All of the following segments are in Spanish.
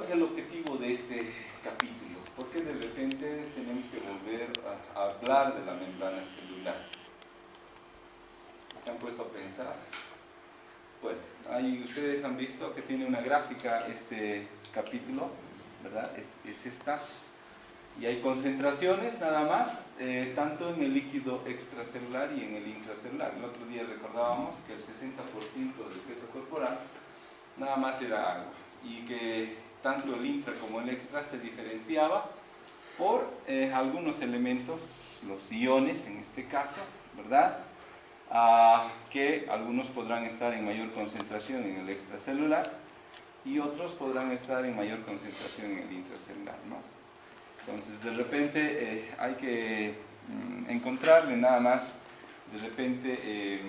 ¿Cuál es el objetivo de este capítulo? ¿Por qué de repente tenemos que volver a hablar de la membrana celular? ¿Se han puesto a pensar? Bueno, ahí ustedes han visto que tiene una gráfica este capítulo, ¿verdad? Es esta. Y hay concentraciones nada más, tanto en el líquido extracelular y en el intracelular. El otro día recordábamos que el 60% del peso corporal nada más era agua, y que tanto el intra como el extra se diferenciaba por algunos elementos, los iones en este caso, ¿verdad? Que algunos podrán estar en mayor concentración en el extracelular y otros podrán estar en mayor concentración en el intracelular, ¿no? Entonces, de repente hay que encontrarle nada más, de repente,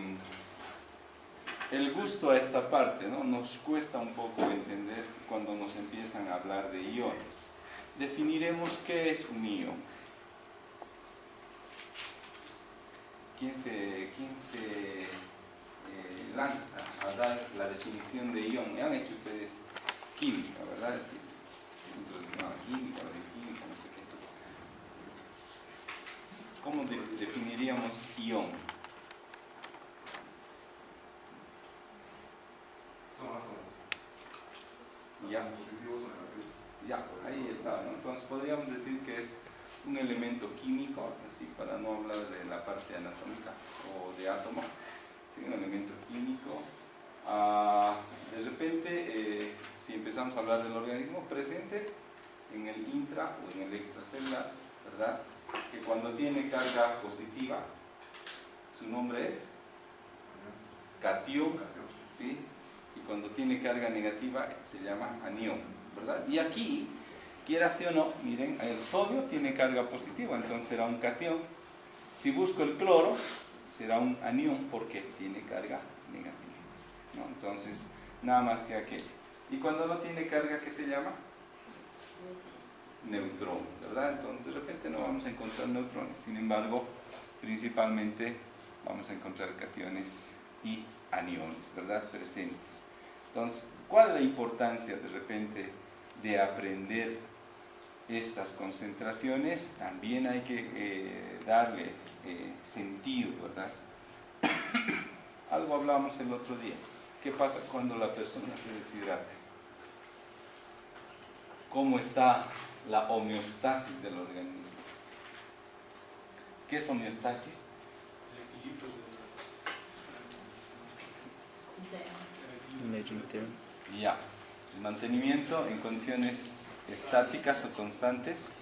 el gusto a esta parte, ¿no? Nos cuesta un poco entender cuando nos empiezan a hablar de iones. Definiremos qué es un ion. ¿Quién se lanza a dar la definición de ion? Han hecho ustedes química, ¿verdad? No, química, bioquímica, no sé qué. ¿Cómo definiríamos ion? Son átomos. Ya. Positivos o negativos. Ya, ahí está, ¿no? Entonces podríamos decir que es un elemento químico, así para no hablar de la parte anatómica o de átomo, ¿sí? Un elemento químico. De repente, si empezamos a hablar del organismo, presente en el intra o en el extracelular, ¿verdad? Que cuando tiene carga positiva, su nombre es catión, ¿sí? Y cuando tiene carga negativa se llama anión, ¿verdad? Y aquí, quieras sí o no, miren, el sodio tiene carga positiva, entonces será un catión. Si busco el cloro, será un anión porque tiene carga negativa, ¿no? Entonces, nada más que aquello. Y cuando no tiene carga, ¿qué se llama? Neutrón, ¿verdad? Entonces, de repente no vamos a encontrar neutrones, sin embargo, principalmente vamos a encontrar cationes y aniones, ¿verdad? Presentes. Entonces, ¿cuál es la importancia de repente de aprender estas concentraciones? También hay que darle sentido, ¿verdad? Algo hablamos el otro día. ¿Qué pasa cuando la persona se deshidrata? ¿Cómo está la homeostasis del organismo? ¿Qué es homeostasis? El equilibrio Ya, el mantenimiento en condiciones estáticas o constantes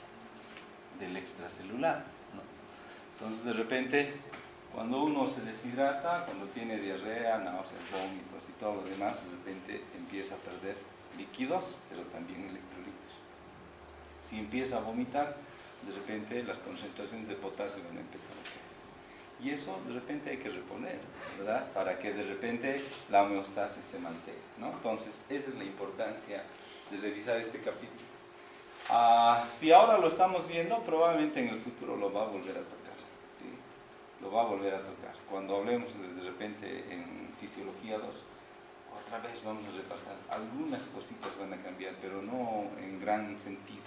del extracelular, ¿no? Entonces, de repente, cuando uno se deshidrata, cuando tiene diarrea, náuseas, vómitos y todo lo demás, de repente empieza a perder líquidos, pero también electrolitos. Si empieza a vomitar, de repente las concentraciones de potasio van a empezar a caer. Y eso de repente hay que reponer, ¿verdad? Para que de repente la homeostasis se mantenga, ¿no? Entonces, esa es la importancia de revisar este capítulo. Si ahora lo estamos viendo, probablemente en el futuro lo va a volver a tocar, ¿sí? Lo va a volver a tocar. Cuando hablemos de repente en Fisiología 2, otra vez vamos a repasar. Algunas cositas van a cambiar, pero no en gran sentido.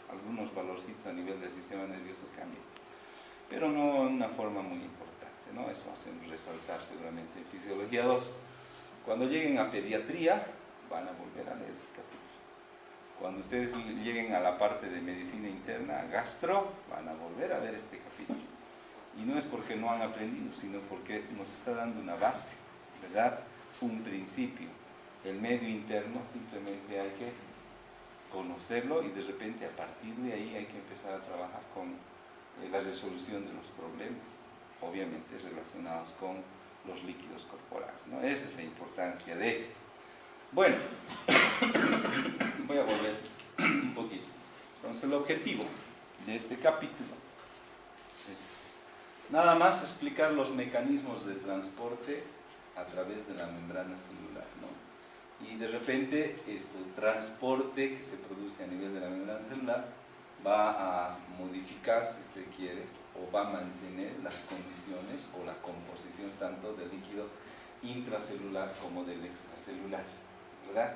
Algunos valorcitos a nivel del sistema nervioso cambian, pero no en una forma muy importante, ¿no? Eso hacen resaltar seguramente en Fisiología 2. Cuando lleguen a Pediatría, van a volver a leer este capítulo. Cuando ustedes lleguen a la parte de Medicina Interna, Gastro, van a volver a ver este capítulo. Y no es porque no han aprendido, sino porque nos está dando una base, ¿verdad? Un principio. El medio interno simplemente hay que conocerlo y de repente a partir de ahí hay que empezar a trabajar con la resolución de los problemas, obviamente relacionados con los líquidos corporales, ¿no? Esa es la importancia de esto. Bueno, voy a volver un poquito. Entonces, el objetivo de este capítulo es nada más explicar los mecanismos de transporte a través de la membrana celular, ¿no? Y de repente, el transporte que se produce a nivel de la membrana celular va a modificar, si usted quiere, o va a mantener las condiciones o la composición tanto del líquido intracelular como del extracelular, ¿verdad?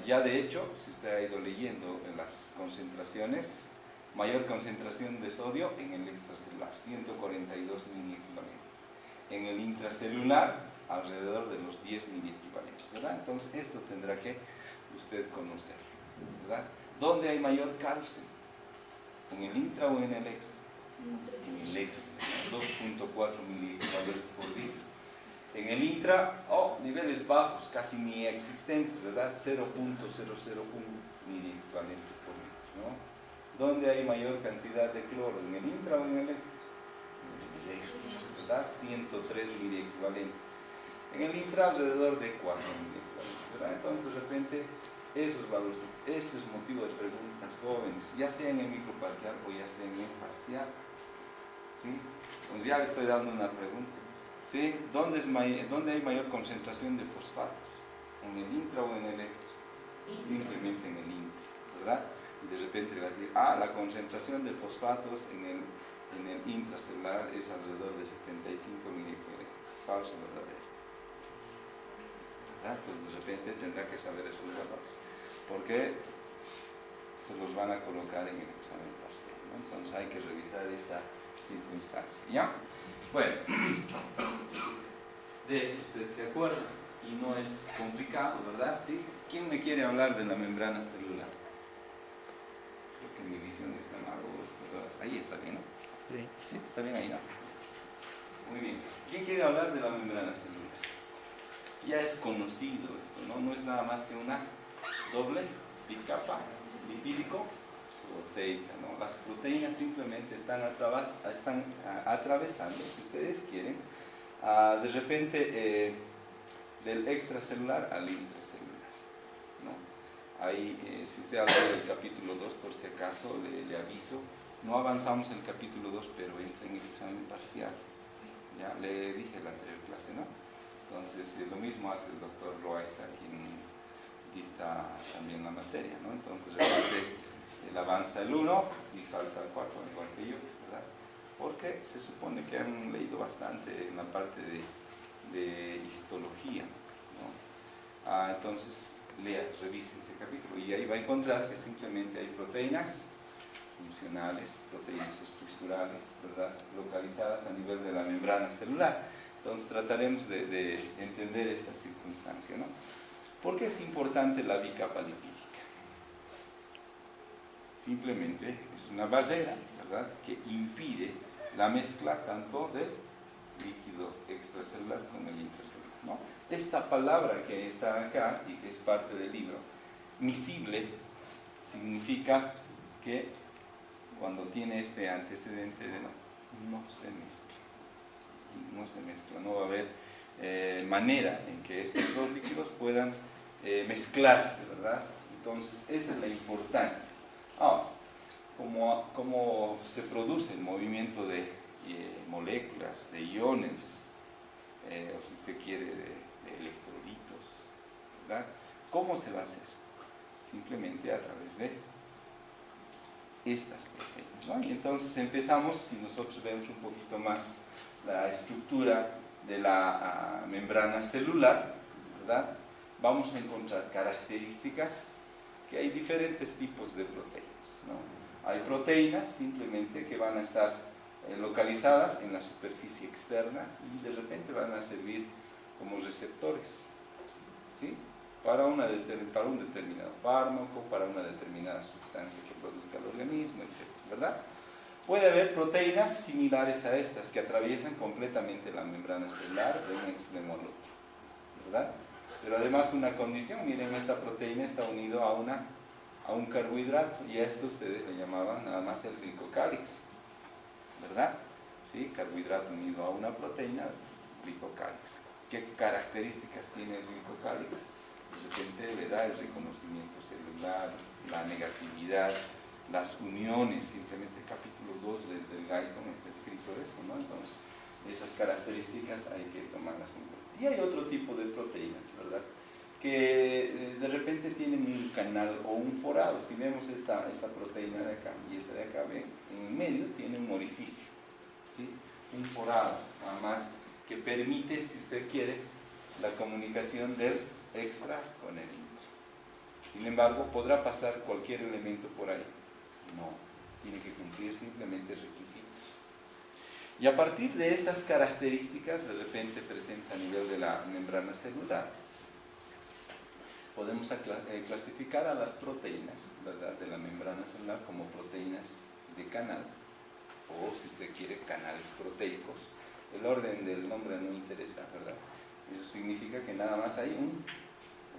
Ya de hecho, si usted ha ido leyendo en las concentraciones, mayor concentración de sodio en el extracelular, 142 miliequivalentes. En el intracelular, alrededor de los 10 miliequivalentes, ¿verdad? Entonces, esto tendrá que usted conocer, ¿verdad? ¿Dónde hay mayor calcio? ¿En el intra o en el extra? En el extra, 2.4 miliequivalentes por litro. En el intra, niveles bajos, casi ni existentes, ¿verdad? 0.001 miliequivalentes por litro, ¿no? ¿Dónde hay mayor cantidad de cloro? ¿En el intra o en el extra? En el extra, ¿verdad? 103 miliequivalentes. En el intra, alrededor de 4 miliequivalentes, ¿verdad? Entonces, de repente, esos valores, esto es motivo de preguntas jóvenes, ya sea en el microparcial o ya sea en el parcial. ¿Sí? Entonces, ya le estoy dando una pregunta. ¿Sí? ¿Dónde hay mayor concentración de fosfatos? ¿En el intra o en el extra? Simplemente en el intra, ¿verdad? Y de repente va a decir, la concentración de fosfatos en el intracelular es alrededor de 75 miliequivalentes. Falso, verdadero. ¿Verdad? Entonces de repente tendrá que saber esos valores, porque se los van a colocar en el examen parcial, ¿no? Entonces hay que revisar esa circunstancia, ¿ya? Bueno, de esto usted se acuerda y no es complicado, ¿verdad? ¿Sí? ¿Quién me quiere hablar de la membrana celular? Creo que mi visión está mal o estas horas. Ahí está bien, ¿no? Sí, está bien ahí, ¿no? Muy bien. ¿Quién quiere hablar de la membrana celular? Ya es conocido esto, ¿no? No es nada más que una doble bicapa lipídico proteica, ¿no? Las proteínas simplemente están atravesando, si ustedes quieren, de repente del extracelular al intracelular, ¿no? Ahí, si usted habla del capítulo 2, por si acaso, le aviso, no avanzamos en el capítulo 2, pero entra en el examen parcial. Ya le dije en la anterior clase, ¿no? Entonces, lo mismo hace el doctor Loaiza, quien dicta también la materia, ¿no? Entonces, realmente, él avanza el 1 y salta al 4, igual que yo, ¿verdad? Porque se supone que han leído bastante en la parte de histología, ¿no? Entonces, revise ese capítulo y ahí va a encontrar que simplemente hay proteínas funcionales, proteínas estructurales, ¿verdad? Localizadas a nivel de la membrana celular. Entonces trataremos de entender esta circunstancia, ¿no? ¿Por qué es importante la bicapa lipídica? Simplemente es una barrera, ¿verdad?, que impide la mezcla tanto del líquido extracelular con el intracelular, ¿no? Esta palabra que está acá y que es parte del libro, miscible, significa que cuando tiene este antecedente de no se mezcla. No se mezcla, no va a haber manera en que estos dos líquidos puedan mezclarse, ¿verdad? Entonces, esa es la importancia. Cómo se produce el movimiento de moléculas, de iones, o si usted quiere, de electrolitos, ¿verdad? ¿Cómo se va a hacer? Simplemente a través de estas proteínas, ¿no? Y entonces empezamos, si nosotros vemos un poquito más la estructura de la membrana celular, ¿verdad?, vamos a encontrar características que hay diferentes tipos de proteínas, ¿no? Hay proteínas simplemente que van a estar localizadas en la superficie externa y de repente van a servir como receptores, ¿sí?, para un determinado fármaco, para una determinada sustancia que produzca el organismo, etc., ¿verdad? Puede haber proteínas similares a estas que atraviesan completamente la membrana celular de un extremo al otro, ¿verdad? Pero además una condición, miren, esta proteína está unida a un carbohidrato y a esto ustedes le llamaban nada más el glicocálix, ¿verdad? ¿Sí? Carbohidrato unido a una proteína, glicocálix. ¿Qué características tiene el glicocálix? De repente le da el reconocimiento celular, la negatividad, las uniones, simplemente el capítulo 2 del Guyton está escrito eso, ¿no? Entonces, esas características hay que tomarlas en cuenta. Y hay otro tipo de proteínas, ¿verdad?, que de repente tienen un canal o un forado. Si vemos esta proteína de acá y esta de acá, ven, en medio tiene un orificio, ¿sí?, un forado, nada más, que permite, si usted quiere, la comunicación del extra con el intra, Sin embargo, ¿podrá pasar cualquier elemento por ahí? No, tiene que cumplir simplemente requisitos. Y a partir de estas características de repente presentes a nivel de la membrana celular, podemos clasificar a las proteínas, ¿verdad?, de la membrana celular como proteínas de canal, o si usted quiere, canales proteicos. El orden del nombre no interesa, ¿verdad? Eso significa que nada más hay un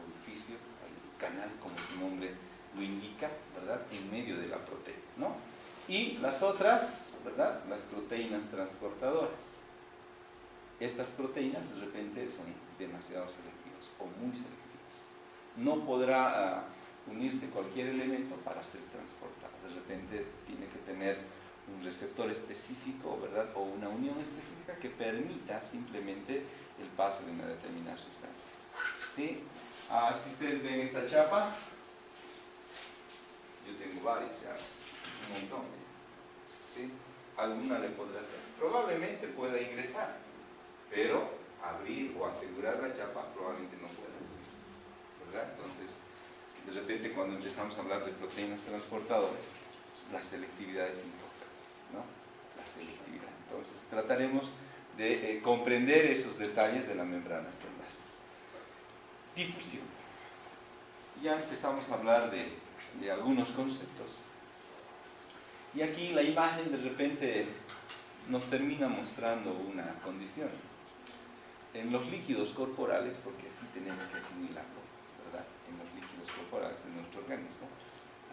orificio, hay un canal, como su nombre lo indica, ¿verdad?, en medio de la proteína, ¿no? Y las otras, ¿verdad?, las proteínas transportadoras. Estas proteínas de repente son demasiado selectivas o muy selectivas. No podrá unirse cualquier elemento para ser transportado. De repente tiene que tener un receptor específico, ¿verdad?, o una unión específica que permita simplemente el paso de una determinada sustancia. ¿Sí? Si ustedes ven esta chapa, yo tengo varias ya, un montón. ¿Sí? Alguna le podrá hacer. Probablemente pueda ingresar, pero abrir o asegurar la chapa probablemente no pueda hacer, ¿verdad? Entonces, de repente cuando empezamos a hablar de proteínas transportadoras, la selectividad es importante, ¿no? La selectividad. Entonces, trataremos de comprender esos detalles de la membrana celular. Difusión. Ya empezamos a hablar de algunos conceptos. Y aquí la imagen de repente nos termina mostrando una condición. En los líquidos corporales, porque así tenemos que asimilarlo, ¿verdad?, en los líquidos corporales de nuestro organismo,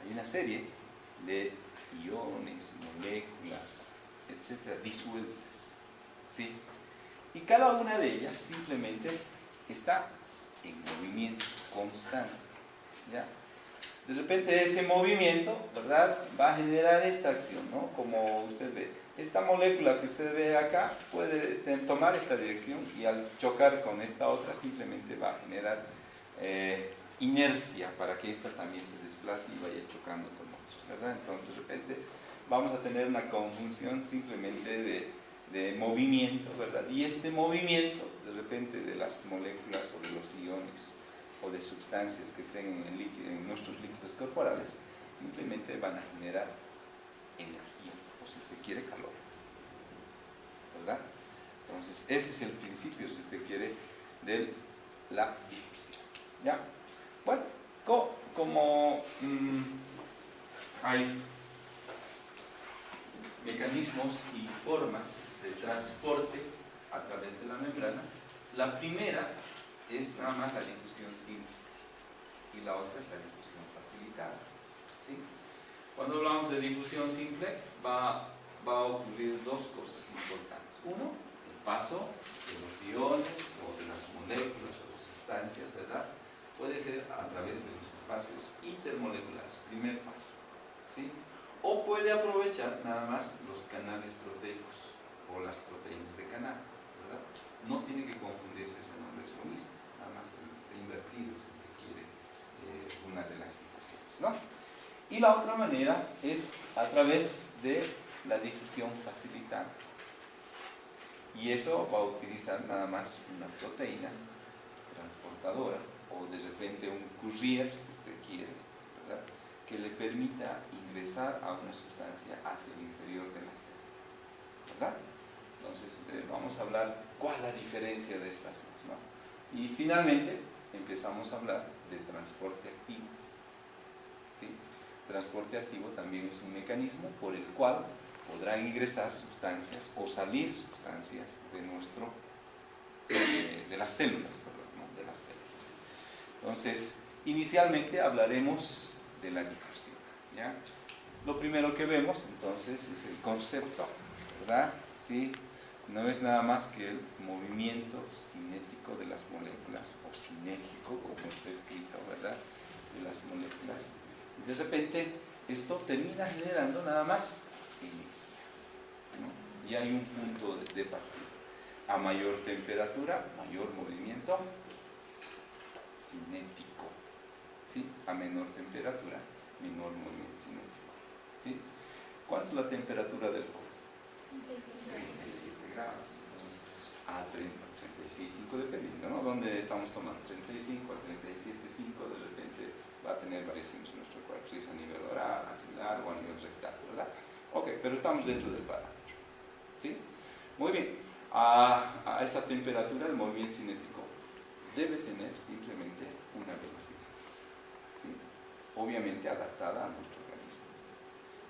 hay una serie de iones, moléculas, etcétera, disueltas, ¿sí? Y cada una de ellas simplemente está en movimiento constante, ¿ya? De repente ese movimiento, ¿verdad?, va a generar esta acción, ¿no? Como usted ve, esta molécula que usted ve acá puede tomar esta dirección y al chocar con esta otra simplemente va a generar inercia para que esta también se desplace y vaya chocando con otros, ¿verdad? Entonces de repente vamos a tener una conjunción simplemente de movimiento, ¿verdad? Y este movimiento de repente de las moléculas o de los iones o de sustancias que estén en nuestros líquidos corporales simplemente van a generar energía, o si usted quiere, calor, ¿verdad? Entonces ese es el principio, si usted quiere, de la difusión, ¿ya? Bueno, como hay mecanismos y formas de transporte a través de la membrana, la primera es nada más la difusión simple y la otra es la difusión facilitada, ¿sí? Cuando hablamos de difusión simple va a ocurrir dos cosas importantes. Uno, el paso de los iones o de las moléculas o de sustancias, ¿verdad?, puede ser a través de los espacios intermoleculares, primer paso, ¿sí? O puede aprovechar nada más los canales proteicos o las proteínas de canal, ¿verdad? No tiene que confundirse, ese nombre es lo mismo, nada más está invertido si usted quiere una de las situaciones, ¿no? Y la otra manera es a través de la difusión facilitada. Y eso va a utilizar nada más una proteína transportadora o de repente un courier, si usted quiere, ¿verdad?, que le permita ingresar a una sustancia hacia el interior de la célula, ¿verdad? Entonces vamos a hablar cuál es la diferencia de estas dos, ¿no? Y finalmente empezamos a hablar de transporte activo, ¿sí? Transporte activo también es un mecanismo por el cual podrán ingresar sustancias o salir sustancias de las células, perdón, ¿no?, de las células. Entonces, inicialmente hablaremos de la difusión, ¿ya? Lo primero que vemos entonces es el concepto, ¿verdad? ¿Sí? No es nada más que el movimiento cinético de las moléculas, o sinérgico, como está escrito, ¿verdad?, de las moléculas. Y de repente esto termina generando nada más energía, ¿no? Y hay un punto de partida. A mayor temperatura, mayor movimiento cinético, ¿sí? A menor temperatura, menor movimiento cinético, ¿sí? ¿Cuánto es la temperatura del cuerpo? 37 grados. Entonces, a 35 dependiendo, ¿no? ¿Dónde estamos tomando? 35 a 37,5 de repente va a tener variaciones en nuestro cuerpo, si es a nivel oral, axilar o a nivel rectal, ¿verdad? Ok, pero estamos dentro del parámetro. ¿Sí? Muy bien. A esa temperatura el movimiento cinético debe tener simplemente una velocidad, ¿sí? Obviamente adaptada a nuestro organismo.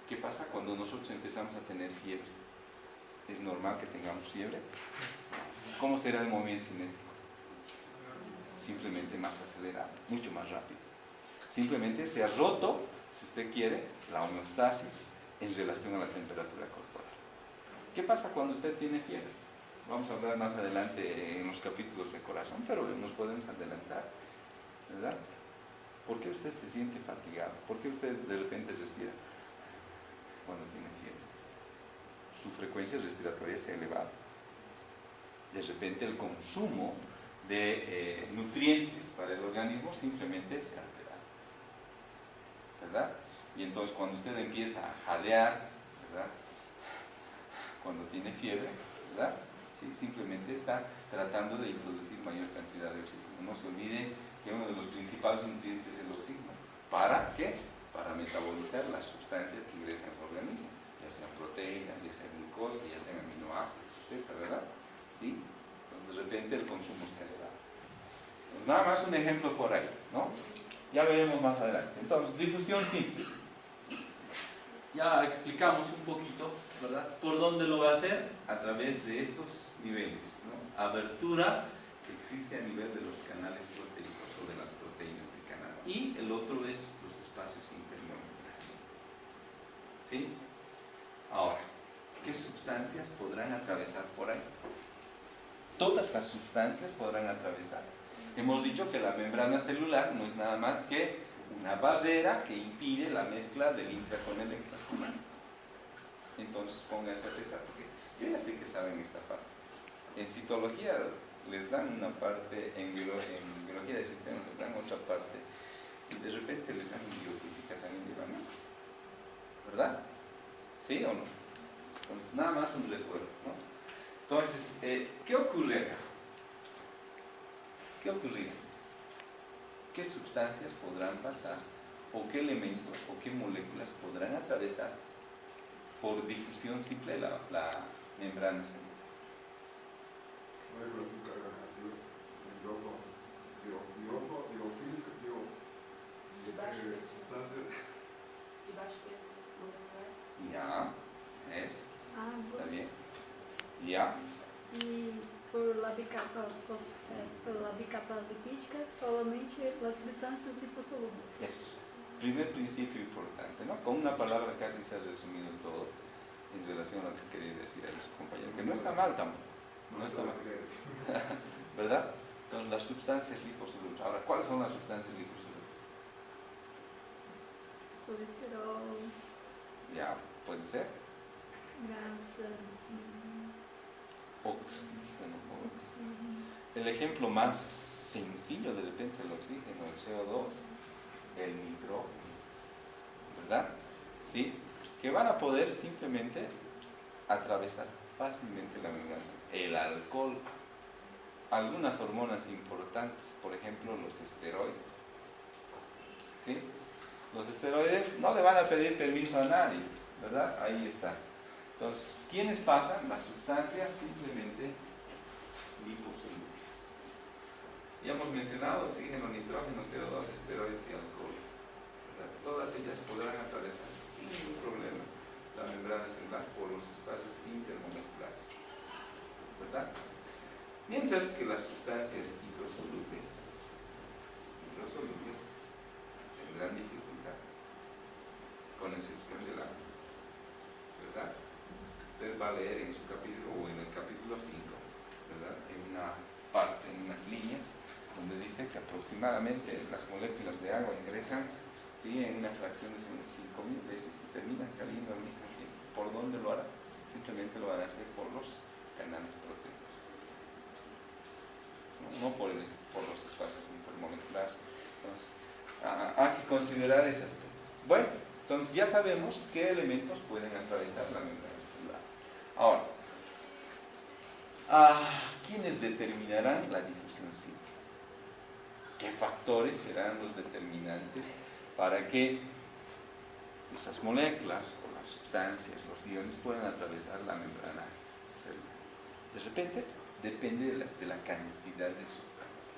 ¿Qué pasa cuando nosotros empezamos a tener fiebre? ¿Es normal que tengamos fiebre? ¿Cómo será el movimiento cinético? Simplemente más acelerado, mucho más rápido. Simplemente se ha roto, si usted quiere, la homeostasis en relación a la temperatura corporal. ¿Qué pasa cuando usted tiene fiebre? Vamos a hablar más adelante en los capítulos de corazón, pero nos podemos adelantar, ¿verdad? ¿Por qué usted se siente fatigado? ¿Por qué usted de repente respira cuando tiene fiebre? Su frecuencia respiratoria se ha elevado. De repente el consumo de nutrientes para el organismo simplemente se ha alterado, ¿verdad? Y entonces cuando usted empieza a jadear, ¿verdad? Cuando tiene fiebre, ¿verdad? Sí, simplemente está tratando de introducir mayor cantidad de oxígeno. No se olvide que uno de los principales nutrientes es el oxígeno. ¿Para qué? Para metabolizar las sustancias que ingresan al organismo, ya sean proteínas, ya sean glucosa, ya sean aminoácidos, etc., ¿verdad? ¿Sí? Entonces de repente el consumo se ha elevado. Pues nada más un ejemplo por ahí, ¿no? Ya veremos más adelante. Entonces, difusión simple. Ya explicamos un poquito, ¿verdad? ¿Por dónde lo va a hacer? A través de estos niveles, ¿no? Abertura que existe a nivel de los canales proteicos o de las proteínas del canal. Y el otro es los espacios intermoleculares. ¿Sí? Ahora, ¿qué sustancias podrán atravesar por ahí? Todas las sustancias podrán atravesar. Hemos dicho que la membrana celular no es nada más que una barrera que impide la mezcla del intra con el extracelular. Entonces pónganse a pensar, porque yo ya sé que saben esta parte. En citología les dan una parte, en biología de sistemas les dan otra parte, y de repente les dan en biofísica también llevan, ¿no? ¿Verdad? ¿Sí o no? Entonces nada más un recuerdo, ¿no? Entonces, ¿qué ocurre acá? ¿Qué ocurrió? ¿Qué sustancias podrán pasar o qué elementos o qué moléculas podrán atravesar por difusión simple la membrana celular? Moléculas hidrófonas, sustancias. Ya, es, Ah, está bien. Ya, e por la bicapa lipídica, solamente las sustancias liposolubles. eso es. Primer principio importante, ¿no? Con una palabra casi se ha resumido todo en relación a lo que quería decir ahí su compañero, que no está mal tampoco, no está mal, ¿verdad? Entonces, las sustancias liposolubles. Ahora, ¿cuáles son las sustancias liposolubles? Colesterol, Ya, puede ser grasa, oxígeno. oxígeno. El ejemplo más sencillo de repente el oxígeno, el CO2, el nitrógeno, ¿verdad? ¿Sí? Que van a poder simplemente atravesar fácilmente la membrana. El alcohol, algunas hormonas importantes, por ejemplo los esteroides. ¿Sí? Los esteroides no le van a pedir permiso a nadie, ¿verdad? Ahí está. Entonces, ¿quiénes pasan? Las sustancias simplemente liposolubles. Ya hemos mencionado oxígeno, nitrógeno, CO2, esteroides y alcohol, ¿verdad? Todas ellas podrán atravesar sin ningún problema la membrana celular por los espacios intermoleculares, ¿verdad? Mientras que las sustancias hidrosolubles tendrán dificultad, con excepción del agua, ¿verdad? Usted va a leer en su capítulo, o en el capítulo 5, ¿verdad? En una parte, en unas líneas, donde dice que aproximadamente las moléculas de agua ingresan, ¿sí?, en una fracción de 5.000 veces y terminan saliendo al mismo tiempo. ¿Por dónde lo hará? Simplemente lo van a hacer por los canales proteicos, no por los espacios intermoleculares. Entonces, hay que considerar ese aspecto. Bueno, entonces ya sabemos qué elementos pueden atravesar la membrana celular. Ahora, ¿quiénes determinarán la difusión simple? ¿Qué factores serán los determinantes para que esas moléculas o las sustancias, los iones, puedan atravesar la membrana celular. De repente, depende de la cantidad de sustancia.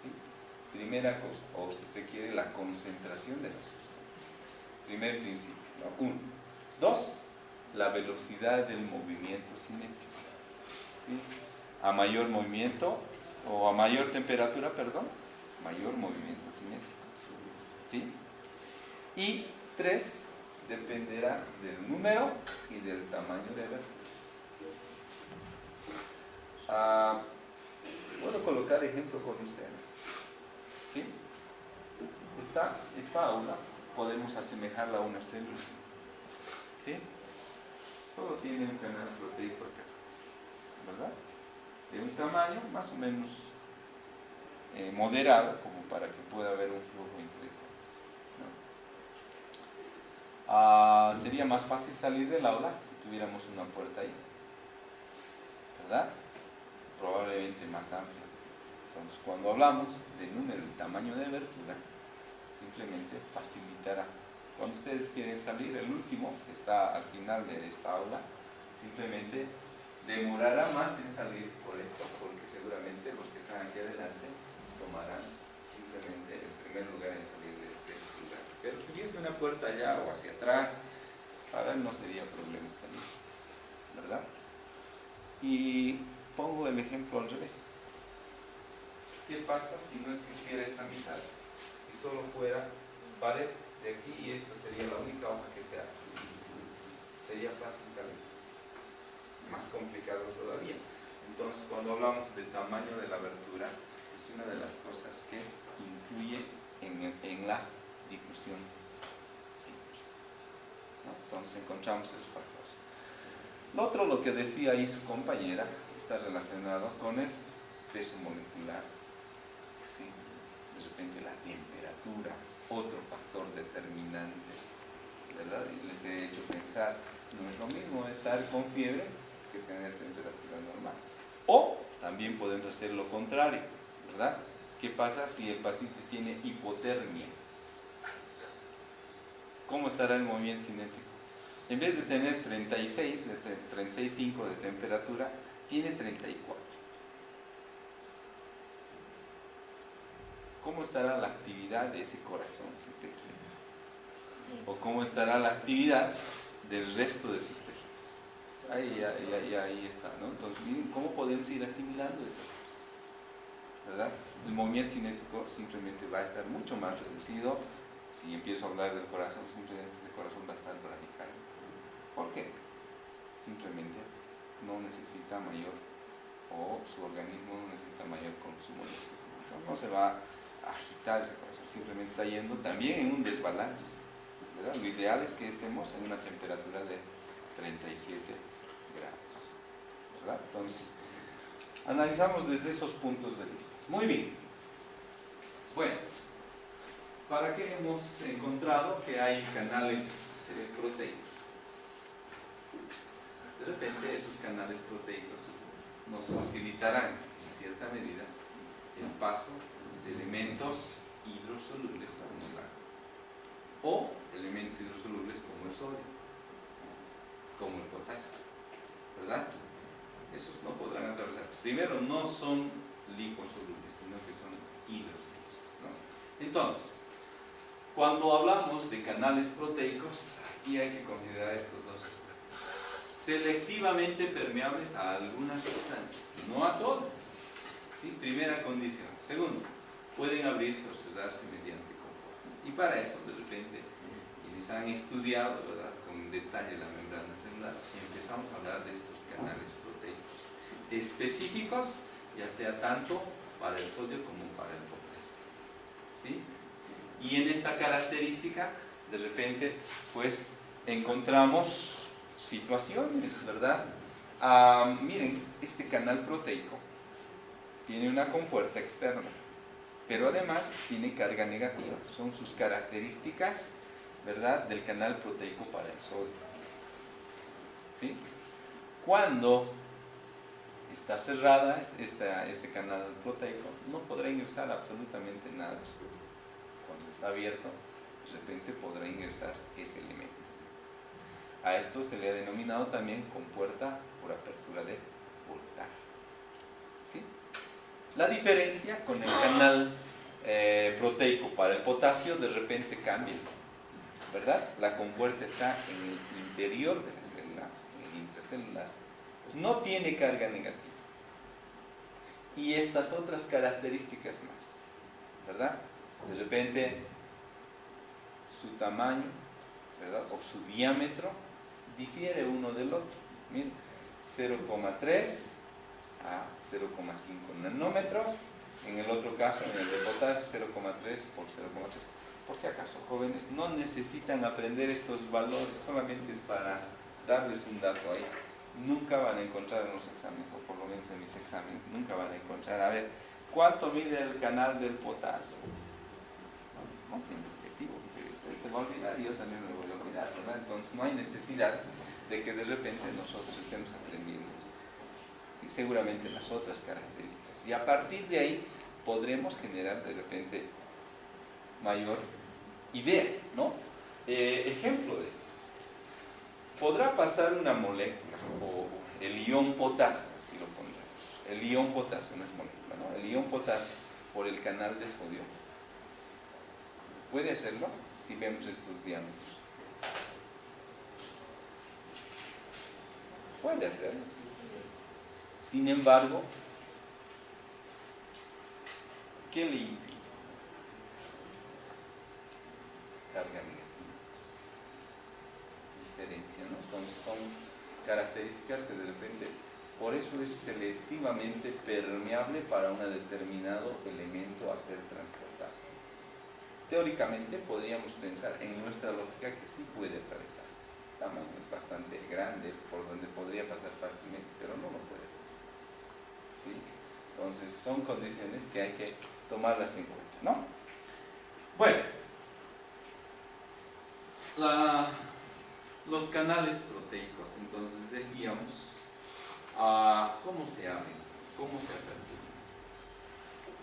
¿Sí? Primera cosa, o si usted quiere, la concentración de la sustancia. Primer principio, ¿no? 1. 2. La velocidad del movimiento cinético. ¿Sí? A mayor movimiento, o a mayor temperatura, perdón, mayor movimiento cinético. ¿Sí? Y 3. Dependerá del número y del tamaño de aberturas. Puedo colocar ejemplo con ustedes. ¿Sí? Esta aula podemos asemejarla a una célula. ¿Sí? Solo tiene un canal proteico acá, ¿verdad? De un tamaño más o menos moderado, como para que pueda haber un flujo intelectual, ¿no? Sería más fácil salir del aula si tuviéramos una puerta ahí, ¿verdad? Probablemente más amplia. Entonces, cuando hablamos de número y tamaño de abertura, simplemente facilitará. Cuando ustedes quieren salir, el último, que está al final de esta aula, simplemente demorará más en salir por esto, porque seguramente los que están aquí adelante tomarán simplemente el primer lugar en salir de este lugar. Pero si hubiese una puerta allá o hacia atrás, para él no sería problema salir, ¿verdad? Y pongo el ejemplo al revés. ¿Qué pasa si no existiera esta mitad y solo fuera pared de aquí y esta sería la única hoja que se abre? Sería fácil salir. Más complicado todavía. Entonces, cuando hablamos del tamaño de la abertura, es una de las cosas que influye en la difusión simple, ¿no? Entonces, encontramos esos factores. Lo otro, lo que decía ahí su compañera, está relacionado con el peso molecular. ¿Sí? De repente la temperatura, otro factor determinante, ¿verdad? Y les he hecho pensar, no es lo mismo estar con fiebre que tener temperatura normal. O también podemos hacer lo contrario, ¿verdad? ¿Qué pasa si el paciente tiene hipotermia? ¿Cómo estará el movimiento cinético? En vez de tener 36, 36,5 de temperatura, tiene 34. ¿Cómo estará la actividad de ese corazón si esté quieto? ¿O cómo estará la actividad del resto de sus tejidos? Ahí está, ¿no? Entonces, miren cómo podemos ir asimilando estas cosas, ¿verdad? El movimiento cinético simplemente va a estar mucho más reducido. Si empiezo a hablar del corazón, simplemente ese corazón va a estar radical. ¿Por qué? Simplemente no necesita mayor, o su organismo no necesita mayor consumo de oxígeno. Entonces, no se va a agitar ese corazón, simplemente está yendo también en un desbalance, ¿verdad? Lo ideal es que estemos en una temperatura de 37 grados, ¿verdad? Entonces, analizamos desde esos puntos de vista. Muy bien. Bueno, ¿para qué hemos encontrado que hay canales proteicos? De repente esos canales proteicos nos facilitarán en cierta medida el paso de elementos hidrosolubles como el agua, o elementos hidrosolubles como el sodio, como el potasio, ¿verdad? Esos no podrán atravesar. Primero, no son liposolubles, sino que son hidrosolubles, ¿no? Entonces, cuando hablamos de canales proteicos, aquí hay que considerar estos dos aspectos. Selectivamente permeables a algunas sustancias, no a todas. ¿Sí? Primera condición. Segundo, pueden abrirse o cerrarse mediante compuertas. Y para eso, de repente, quienes han estudiado, ¿verdad?, con detalle la membrana celular, empezamos a hablar de estos canales proteicos específicos, ya sea tanto para el sodio como para el potasio. ¿Sí? Y en esta característica, de repente, pues encontramos situaciones, ¿verdad? Miren, este canal proteico tiene una compuerta externa, pero además tiene carga negativa. Son sus características, ¿verdad?, del canal proteico para el sodio. ¿Sí? Cuando está cerrada este canal proteico, no podrá ingresar absolutamente nada. Cuando está abierto, de repente podrá ingresar ese elemento. A esto se le ha denominado también compuerta por apertura de voltaje. ¿Sí? La diferencia con el canal proteico para el potasio de repente cambia, ¿verdad? La compuerta está en el interior de la célula, en el intracelular, no tiene carga negativa. Y estas otras características más, ¿verdad? De repente su tamaño, ¿verdad? O su diámetro difiere uno del otro. Miren, 0,3 a 0,5 nanómetros. En el otro caso, en el de potasio, 0,3 por 0,3. Por si acaso, jóvenes, no necesitan aprender estos valores, solamente es para darles un dato ahí. Nunca van a encontrar en los exámenes, o por lo menos en mis exámenes, nunca van a encontrar, a ver, ¿cuánto mide el canal del potasio? No tiene objetivo, porque usted se va a olvidar y yo también me voy a olvidar, ¿verdad? Entonces no hay necesidad de que de repente nosotros estemos aprendiendo esto. Sí, seguramente las otras características. Y a partir de ahí podremos generar de repente mayor idea, ¿no? Ejemplo de esto. Podrá pasar una molécula, o el ion potasio, así lo pondremos. El ion potasio no es molécula, ¿no? El ion potasio por el canal de sodio. ¿Puede hacerlo? Si vemos estos diámetros. Puede hacerlo. Sin embargo, ¿qué le impide? Carga negativa. Diferencia, ¿no? Entonces son características que de repente, por eso es selectivamente permeable para un determinado elemento a ser transportado. Teóricamente podríamos pensar en nuestra lógica que sí puede atravesar. Tamaño bastante grande por donde podría pasar fácilmente, pero no lo puede hacer. ¿Sí? Entonces son condiciones que hay que tomarlas en cuenta, ¿no? Bueno, los canales proteicos, entonces decíamos, ¿cómo se abren? ¿Cómo se aperturan?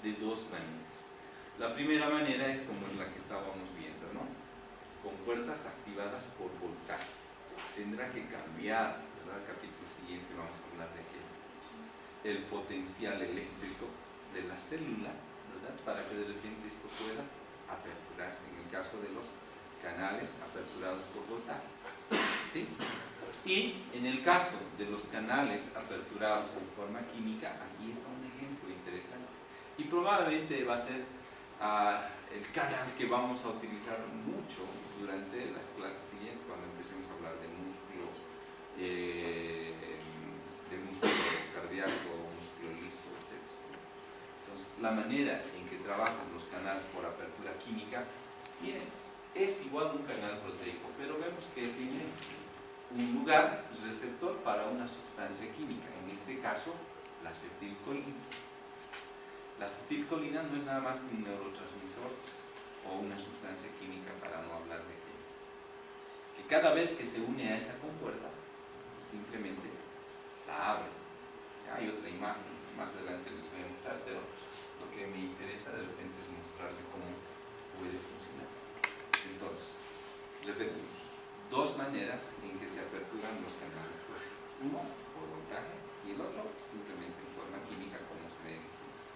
De dos maneras. La primera manera es como es la que estábamos viendo, ¿no? Con puertas activadas por voltaje. Tendrá que cambiar, ¿verdad? El capítulo siguiente vamos a hablar de que el potencial eléctrico de la célula, ¿verdad? Para que de repente esto pueda aperturarse, en el caso de los canales aperturados por voltaje. ¿Sí? Y en el caso de los canales aperturados en forma química, aquí está un ejemplo interesante. Y probablemente va a ser el canal que vamos a utilizar mucho durante las clases siguientes, cuando empecemos a hablar de músculo cardíaco, músculo liso, etc. Entonces, la manera en que trabajan los canales por apertura química, miren, es igual a un canal proteico, pero vemos que tiene un lugar receptor para una sustancia química, en este caso la acetilcolina. La acetilcolina no es nada más que un neurotransmisor o una sustancia química, para no hablar de que cada vez que se une a esta compuerta simplemente la abre. Hay otra imagen, más adelante les voy a mostrar, pero lo que me interesa de repente es mostrarle cómo puede funcionar. Entonces, repetimos, dos maneras en que se aperturan los canales proteicos. Uno por voltaje y el otro simplemente en forma química, como se ve en este momento.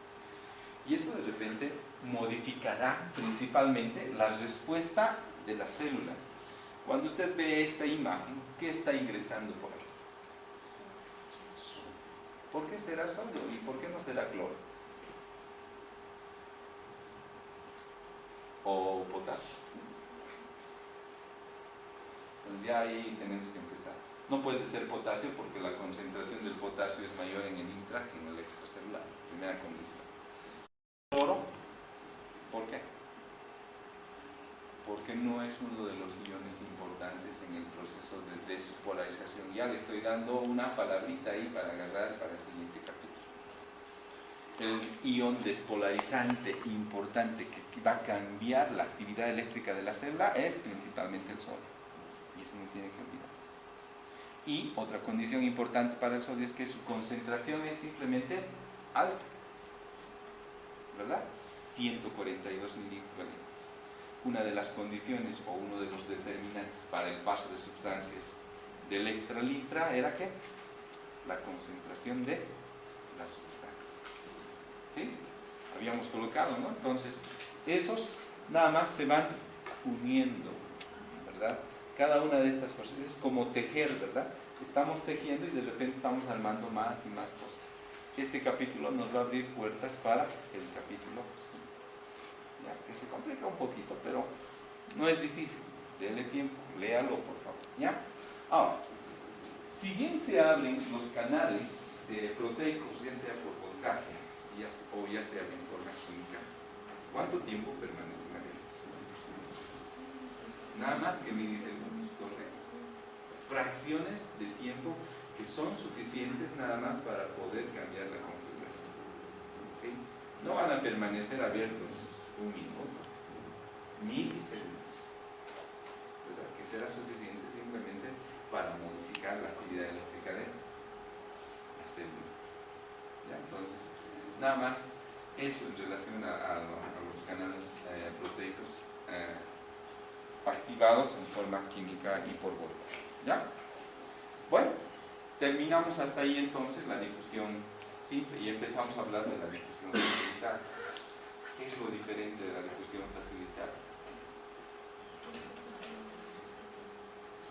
Y eso de repente modificará principalmente la respuesta de la célula. Cuando usted ve esta imagen, ¿qué está ingresando por ahí? ¿Por qué será sodio? ¿Y por qué no será cloro? ¿O potasio? Entonces ya ahí tenemos que empezar. No puede ser potasio porque la concentración del potasio es mayor en el intra que en el extracelular. Primera condición. Cloro, ¿por qué? Porque no es uno de los iones importantes en el proceso de despolarización. Ya le estoy dando una palabrita ahí para agarrar para el siguiente capítulo. El ion despolarizante importante que va a cambiar la actividad eléctrica de la célula es principalmente el sodio. Y eso no tiene que olvidarse. Y otra condición importante para el sodio es que su concentración es simplemente alta, ¿verdad? 142 miliequivalentes. una de las condiciones o uno de los determinantes para el paso de sustancias del extralitra era ¿qué? La concentración de las sustancias. ¿Sí? Habíamos colocado, ¿no? Entonces, esos nada más se van uniendo, ¿verdad? Cada una de estas cosas es como tejer, ¿verdad? Estamos tejiendo y de repente estamos armando más y más cosas. Este capítulo nos va a abrir puertas para el capítulo 5, ¿ya? Que se complica un poquito, pero no es difícil. Dele tiempo, léalo por favor, ¿ya? Ahora, si bien se abren los canales proteicos, ya sea por voltaje o ya sea en forma química, ¿cuánto tiempo permanecen abiertos? Nada más que milisegundos, correcto. Fracciones de tiempo que son suficientes nada más para poder cambiar la configuración. ¿Sí? No van a permanecer abiertos un minuto, milisegundos, ¿verdad? Que será suficiente simplemente para modificar la actividad eléctrica de la célula. ¿Ya? Entonces, nada más eso en relación a los canales proteicos activados en forma química y por voltaje. ¿Ya? Bueno, terminamos hasta ahí entonces la difusión simple y empezamos a hablar de la difusión facilitada. ¿Qué es lo diferente de la difusión facilitada?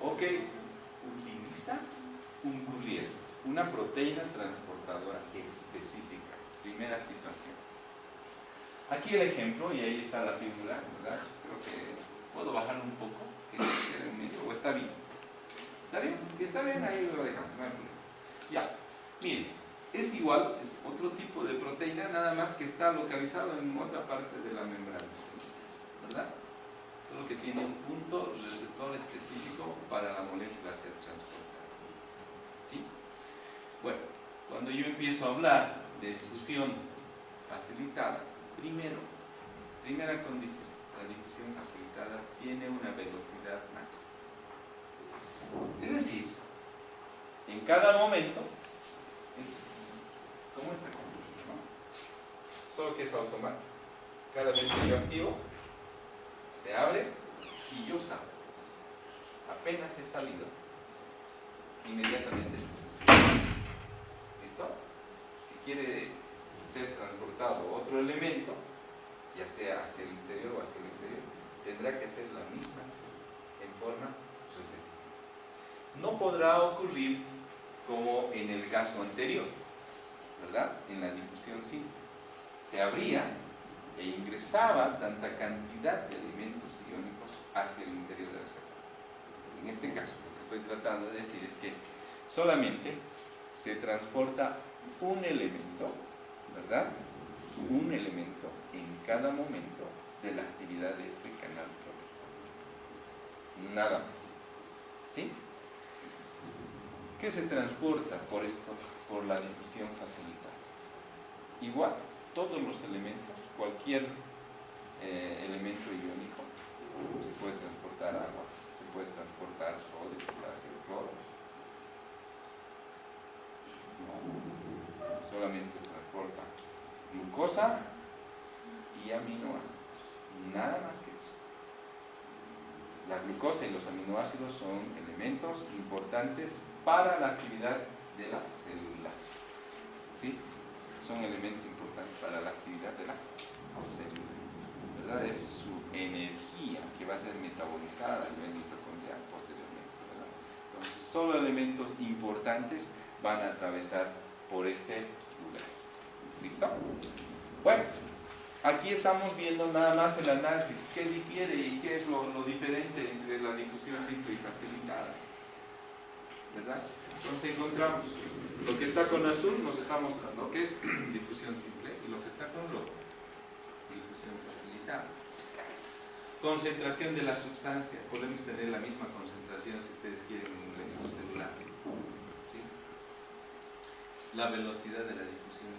Ok, utiliza un courier, una proteína transportadora específica. Primera situación. Aquí el ejemplo, y ahí está la figura, ¿verdad? Creo que puedo bajarlo un poco, que quede en medio, o está bien. ¿Está bien? Si está bien, ahí lo dejamos, no hay problema. Ya, miren, es igual, es otro tipo de proteína, nada más que está localizado en otra parte de la membrana, ¿verdad? Solo que tiene un punto receptor específico para la molécula ser transportada. ¿Sí? Bueno, cuando yo empiezo a hablar de difusión facilitada, primera condición, la difusión facilitada tiene una velocidad máxima. Es decir, en cada momento es como esta conducta, ¿no? Solo que es automático. Cada vez que yo activo, se abre y yo salgo. Apenas he salido, inmediatamente esto se cierra. ¿Listo? Si quiere ser transportado otro elemento, ya sea hacia el interior o hacia el exterior, tendrá que hacer la misma acción en forma repetitiva. No podrá ocurrir como en el caso anterior, ¿verdad? En la difusión simple. Se abría e ingresaba tanta cantidad de elementos iónicos hacia el interior de la célula. En este caso, lo que estoy tratando de decir es que solamente se transporta un elemento, ¿verdad? Un elemento en cada momento de la actividad de este canal proteico. Nada más. ¿Sí? ¿Qué se transporta por esto? Por la difusión facilitada. Igual, todos los elementos, cualquier elemento iónico, se puede transportar agua, se puede transportar sodio, potasio, cloro. No, solamente transporta glucosa y aminoácidos, nada más que eso. La glucosa y los aminoácidos son elementos importantes para la actividad de la célula. ¿Sí? Son elementos importantes para la actividad de la célula, ¿verdad? Es su energía que va a ser metabolizada a nivel mitocondrial posteriormente, ¿verdad? Entonces, solo elementos importantes van a atravesar por este lugar. ¿Listo? Bueno, aquí estamos viendo nada más el análisis. ¿Qué difiere y qué es lo diferente entre la difusión simple y facilitada? ¿Verdad? Entonces encontramos lo que está con azul, nos está mostrando lo que es difusión simple, y lo que está con rojo, difusión facilitada. Concentración de la sustancia, podemos tener la misma concentración si ustedes quieren en el extracelular. ¿Sí? La velocidad de la difusión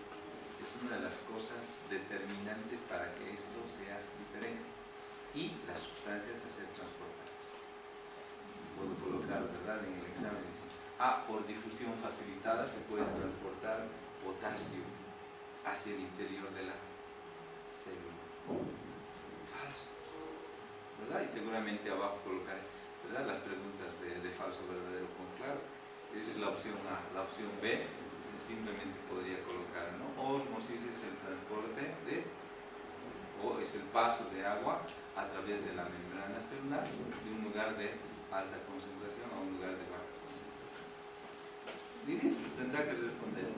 es una de las cosas determinantes para que esto sea diferente, y las sustancias a ser transportadas. Puedo colocar, ¿verdad?, en el examen, decir, por difusión facilitada se puede transportar potasio hacia el interior de la célula. Falso. ¿verdad? Y seguramente abajo colocaré, ¿verdad?, las preguntas de falso, verdadero con claro. Esa es la opción A. La opción B, simplemente podría colocar, ¿no? Ósmosis es el transporte o es el paso de agua a través de la membrana celular de un lugar de alta concentración a un lugar de baja concentración. Y listo, tendrá que responder.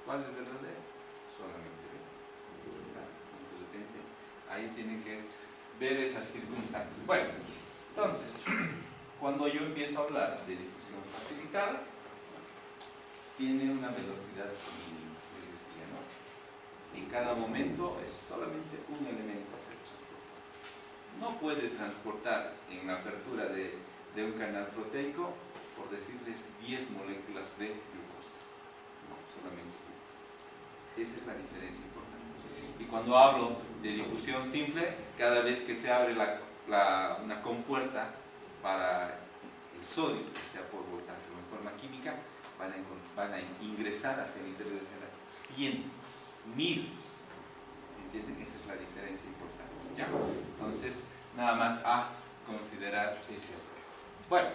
¿Cuál es verdadero? Solamente B. ¿Verdad? De repente, ahí tienen que ver esas circunstancias. Bueno, entonces, cuando yo empiezo a hablar de difusión facilitada, tiene una velocidad mínima, les decía, ¿no? En cada momento es solamente un elemento a ser transportado. No puede transportar en la apertura de un canal proteico, por decirles, 10 moléculas de glucosa. No, solamente una. Esa es la diferencia importante. Y cuando hablo de difusión simple, cada vez que se abre una compuerta para el sodio, sea por voltaje o en forma química, van a ingresar hacia el interior del canal cientos, miles. ¿Entienden? Esa es la diferencia importante. ¿Ya? Entonces, nada más a considerar ese aspecto. Bueno,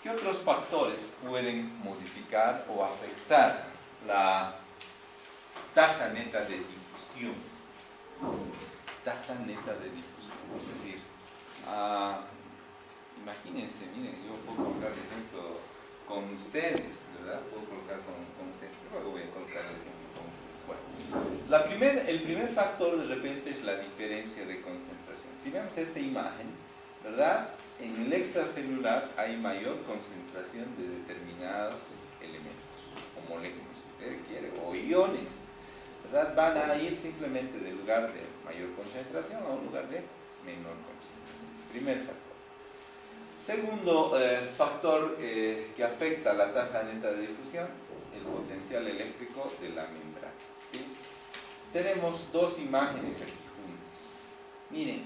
¿qué otros factores pueden modificar o afectar la tasa neta de difusión? Tasa neta de difusión, es decir, imagínense, miren, yo puedo colocar el ejemplo con ustedes, ¿verdad? Puedo colocar con ustedes, luego voy a colocar el ejemplo con ustedes. Bueno, el primer factor de repente es la diferencia de concentración. Si vemos esta imagen, ¿verdad? En el extracelular hay mayor concentración de determinados elementos, o moléculas, si usted quiere, o iones, ¿verdad? Van a ir simplemente del lugar de mayor concentración a un lugar de menor concentración. Primer factor. Segundo factor que afecta la tasa neta de difusión, el potencial eléctrico de la membrana. ¿Sí? Tenemos dos imágenes aquí juntas. Miren,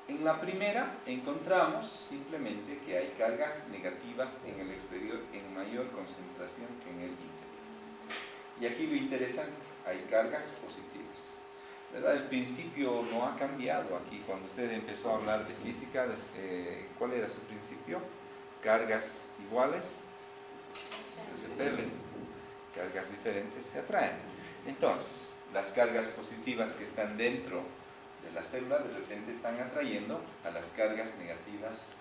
en la primera encontramos simplemente que hay cargas negativas en el exterior en mayor concentración que en el interior. Y aquí lo interesante, hay cargas positivas. ¿Verdad? El principio no ha cambiado aquí. Cuando usted empezó a hablar de física, ¿cuál era su principio? Cargas iguales se repelen, cargas diferentes se atraen. Entonces, las cargas positivas que están dentro de la célula de repente están atrayendo a las cargas negativas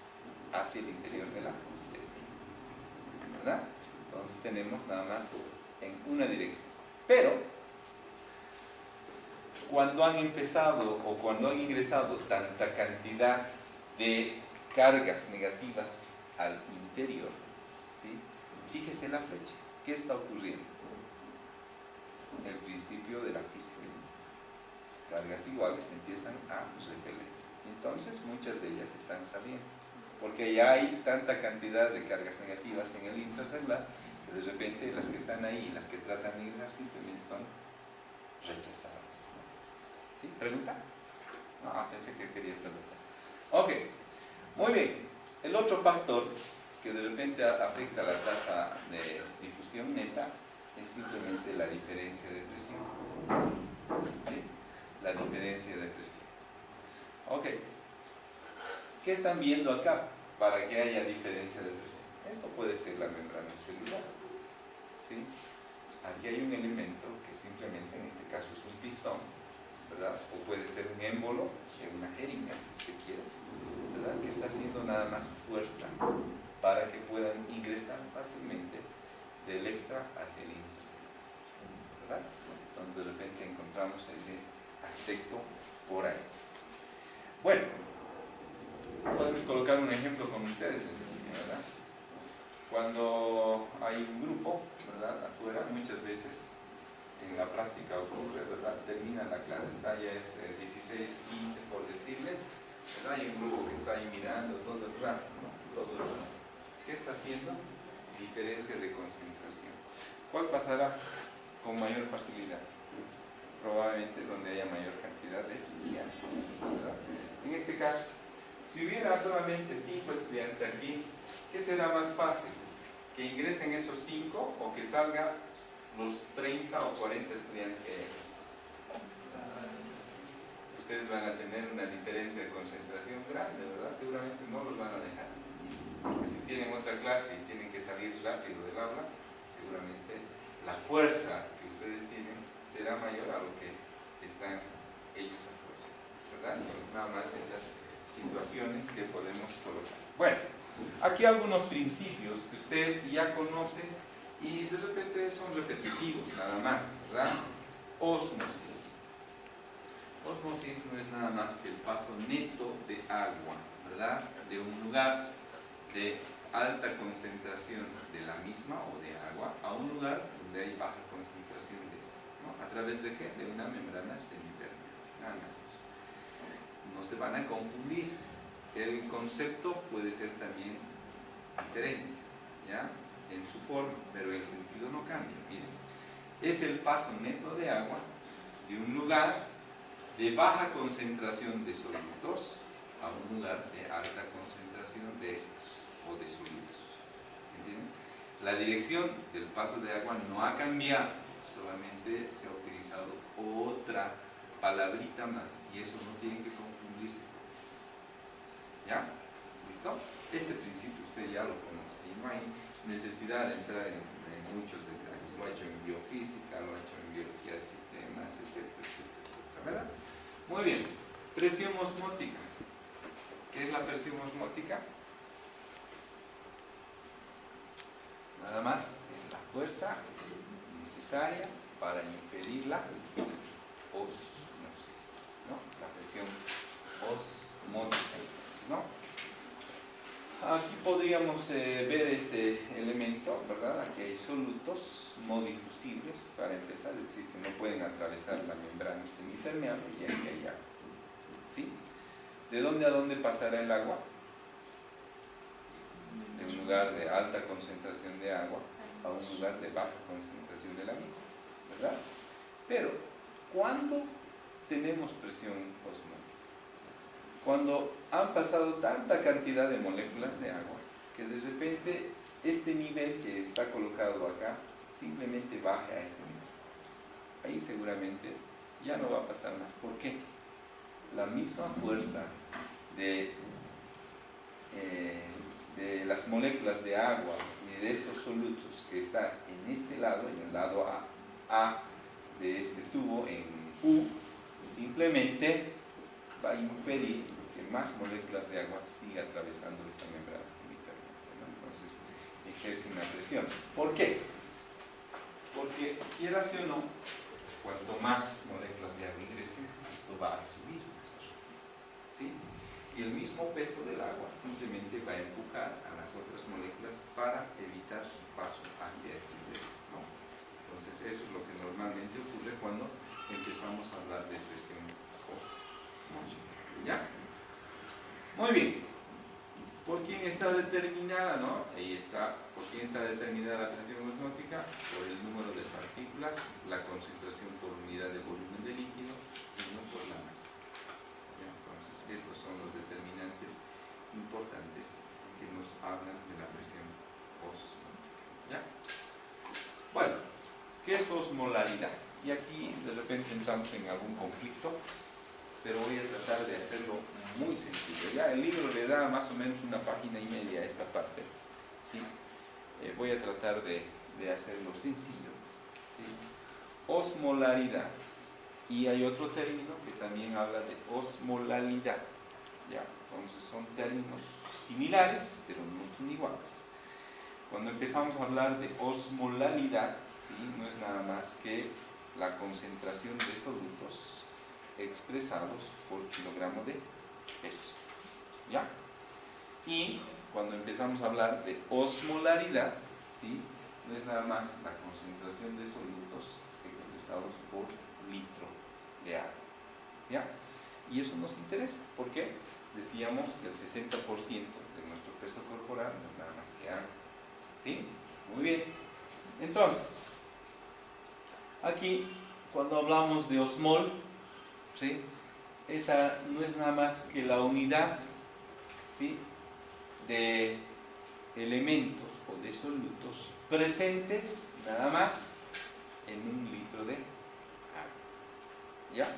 hacia el interior de la célula. ¿Verdad? Entonces tenemos nada más en una dirección. Pero cuando han empezado o cuando han ingresado tanta cantidad de cargas negativas al interior, ¿sí? Fíjese la flecha, ¿qué está ocurriendo? El principio de la física. Cargas iguales empiezan a repeler. Entonces muchas de ellas están saliendo, porque ya hay tanta cantidad de cargas negativas en el intracelular que de repente las que están ahí, las que tratan de ingresar, simplemente son rechazadas. ¿Sí? ¿Pregunta? No, pensé que quería preguntar. Ok, muy bien. El otro factor que de repente afecta la tasa de difusión neta es simplemente la diferencia de presión. ¿Sí? La diferencia de presión. Ok. ¿Qué están viendo acá para que haya diferencia de presión? Esto puede ser la membrana celular. ¿Sí? Aquí hay un elemento que simplemente en este caso es un pistón, ¿verdad? O puede ser un émbolo, una jeringa, si usted quiere, ¿verdad? Que está haciendo nada más fuerza para que puedan ingresar fácilmente del extra hacia el intracelular, ¿verdad? Entonces de repente encontramos ese aspecto por ahí. Bueno, podemos colocar un ejemplo con ustedes, les decía, ¿verdad? Cuando hay un grupo, ¿verdad? Afuera, muchas veces en la práctica ocurre, ¿verdad? Termina la clase, está ya es 16, 15 por decirles, ¿verdad? Hay un grupo que está ahí mirando todo el rato, ¿no? Todo el rato. ¿Qué está haciendo? Diferencia de concentración. ¿Cuál pasará con mayor facilidad? Probablemente donde haya mayor cantidad de estudiantes, ¿verdad? En este caso, si hubiera solamente 5 estudiantes aquí, ¿qué será más fácil? ¿Que ingresen esos 5 o que salgan los 30 o 40 estudiantes que hay? ustedes van a tener una diferencia de concentración grande, ¿verdad? Seguramente no los van a dejar. Porque si tienen otra clase y tienen que salir rápido del aula, seguramente la fuerza que ustedes tienen será mayor a lo que están ellos afuera, ¿verdad? Nada más esas situaciones que podemos colocar. Bueno, aquí algunos principios que usted ya conoce y de repente son repetitivos, nada más, ¿verdad? Ósmosis. Ósmosis no es nada más que el paso neto de agua, ¿verdad? De un lugar de alta concentración de la misma o de agua a un lugar donde hay baja concentración de esta, ¿no? ¿A través de qué? De una membrana semipermeable, nada más eso. No se van a confundir. El concepto puede ser también diferente, ¿ya? En su forma, pero el sentido no cambia. Miren, es el paso neto de agua de un lugar de baja concentración de sólidos a un lugar de alta concentración de estos o de sólidos. ¿Entienden? La dirección del paso de agua no ha cambiado, solamente se ha utilizado otra palabrita más y eso no tiene que confundirse con eso. ¿Ya? ¿Listo? Este principio usted ya lo conoce y no hay necesidad de entrar en muchos detalles. Lo ha hecho en biofísica, lo ha hecho en biología de sistemas, etcétera, etcétera, etcétera, ¿verdad? Muy bien. Presión osmótica. ¿Qué es la presión osmótica? Nada más es la fuerza necesaria para impedir la osmosis, ¿no? La presión osmótica, ¿no? Aquí podríamos ver este elemento, ¿verdad? Aquí hay solutos no difusibles, para empezar, es decir, que no pueden atravesar la membrana semipermeable y aquí hay agua. ¿Sí? ¿De dónde a dónde pasará el agua? De un lugar de alta concentración de agua a un lugar de baja concentración de la misma, ¿verdad? Pero, ¿cuándo tenemos presión osmótica? Cuando han pasado tanta cantidad de moléculas de agua que de repente este nivel que está colocado acá simplemente baje a este nivel. Ahí seguramente ya no va a pasar más. ¿Por qué? La misma fuerza de las moléculas de agua y de estos solutos que están en este lado, en el lado A de este tubo, en U, simplemente va a impedir que más moléculas de agua sigan atravesando esta membrana semipermeable, ¿no? Entonces ejerce una presión. ¿Por qué? Porque, quieras o no, cuanto más moléculas de agua ingresen, esto va a subir más, ¿sí? Y el mismo peso del agua simplemente va a empujar a las otras moléculas para evitar su paso hacia este nivel, ¿no? Entonces eso es lo que normalmente ocurre cuando empezamos a hablar de presión osmótica. ¿Ya? Muy bien. ¿Por quién está determinada, no? Ahí está. ¿Por quién está determinada la presión osmótica? Por el número de partículas, la concentración por unidad de volumen de líquido y no por la masa. ¿Ya? Entonces, estos son los determinantes importantes que nos hablan de la presión osmótica. ¿Ya? Bueno, ¿qué es osmolaridad? Y aquí de repente entramos en algún conflicto, pero voy a tratar de hacerlo muy sencillo. Ya el libro le da más o menos una página y media a esta parte, ¿sí? Voy a tratar de hacerlo sencillo, ¿sí? Osmolaridad. Y hay otro término que también habla de osmolalidad. ¿Ya? Entonces son términos similares, pero no son iguales. Cuando empezamos a hablar de osmolalidad, ¿sí? No es nada más que la concentración de solutos expresados por kilogramo de peso. ¿Ya? Y cuando empezamos a hablar de osmolaridad, ¿sí? No es nada más la concentración de solutos expresados por litro de agua. ¿Ya? Y eso nos interesa. ¿Por qué? Decíamos que el 60% de nuestro peso corporal no es nada más que agua. ¿Sí? Muy bien. Entonces, aquí, cuando hablamos de osmol, ¿sí? Esa no es nada más que la unidad, ¿sí? De elementos o de solutos presentes nada más en un litro de agua. ¿Ya?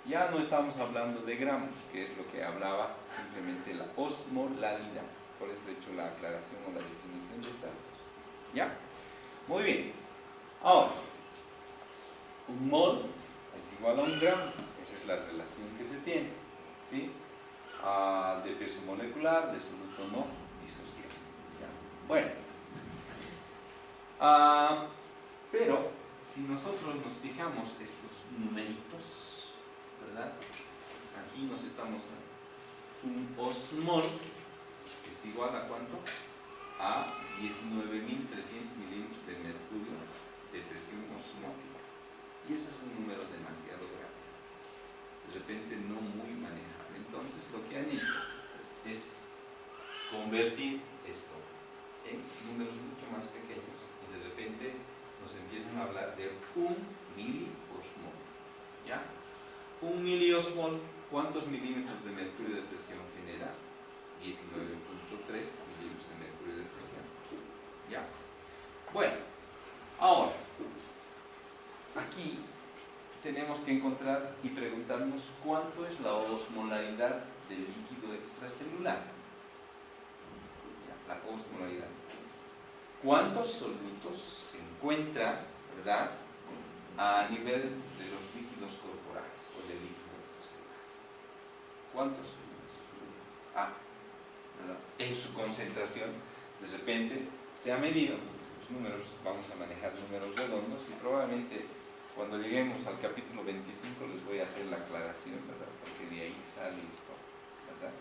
Ya no estamos hablando de gramos, que es lo que hablaba simplemente la osmolalidad. Por eso he hecho la aclaración o la definición de estas dos. ¿Ya? Muy bien. Ahora, un mol es igual a un gramo. Esa es la relación que se tiene. ¿Sí? De peso molecular, de soluto no disociable. ¿Ya? Bueno. Pero, si nosotros nos fijamos estos numeritos, ¿verdad? Aquí nos estamos dando un osmol, que es igual a ¿cuánto? A 19.300 milímetros de mercurio de presión osmótica. Y eso es un número demasiado grande. De repente no muy manejable. Entonces lo que han hecho es convertir esto en números mucho más pequeños y de repente nos empiezan a hablar de un miliosmol. ¿Ya? Un miliosmol, ¿cuántos milímetros de mercurio de presión genera? 19.3 milímetros de mercurio de presión. ¿Ya? Bueno, ahora, aquí tenemos que encontrar y preguntarnos cuánto es la osmolaridad del líquido extracelular. ¿Ya? La osmolaridad. ¿Cuántos solutos se encuentran, verdad, a nivel de los líquidos corporales o del líquido extracelular? ¿Cuántos solutos? ¿Verdad? En su concentración, de repente se ha medido estos números. Vamos a manejar números redondos y probablemente cuando lleguemos al capítulo 25 les voy a hacer la aclaración, ¿verdad? Porque de ahí sale esto, ¿verdad?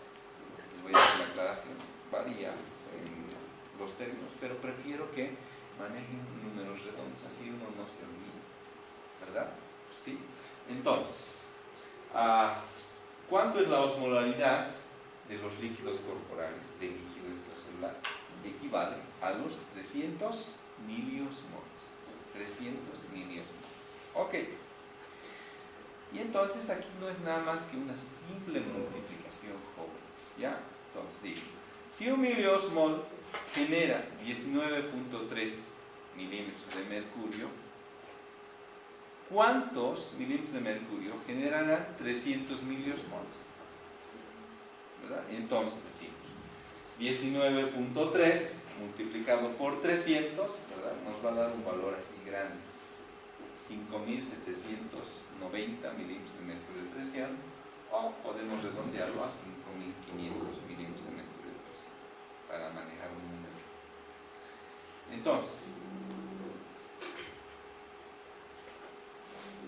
Les voy a hacer la aclaración. Varía en los términos, pero prefiero que manejen números redondos, así uno no se olvida, ¿verdad? ¿Sí? Entonces, ¿cuánto es la osmolaridad de los líquidos corporales, del líquido extracelular? Equivale a los 300 miliosmoles. 300 miliosmoles. Ok. Y entonces aquí no es nada más que una simple multiplicación, jóvenes. ¿Ya? Entonces digo, si un miliosmol genera 19.3 milímetros de mercurio, ¿cuántos milímetros de mercurio generarán 300 miliosmoles? ¿Verdad? Entonces decimos 19.3 multiplicado por 300, ¿verdad? Nos va a dar un valor así grande, 5.790 milímetros de mercurio de presión, o podemos redondearlo a 5.500 milímetros de mercurio de presión para manejar un número. Entonces,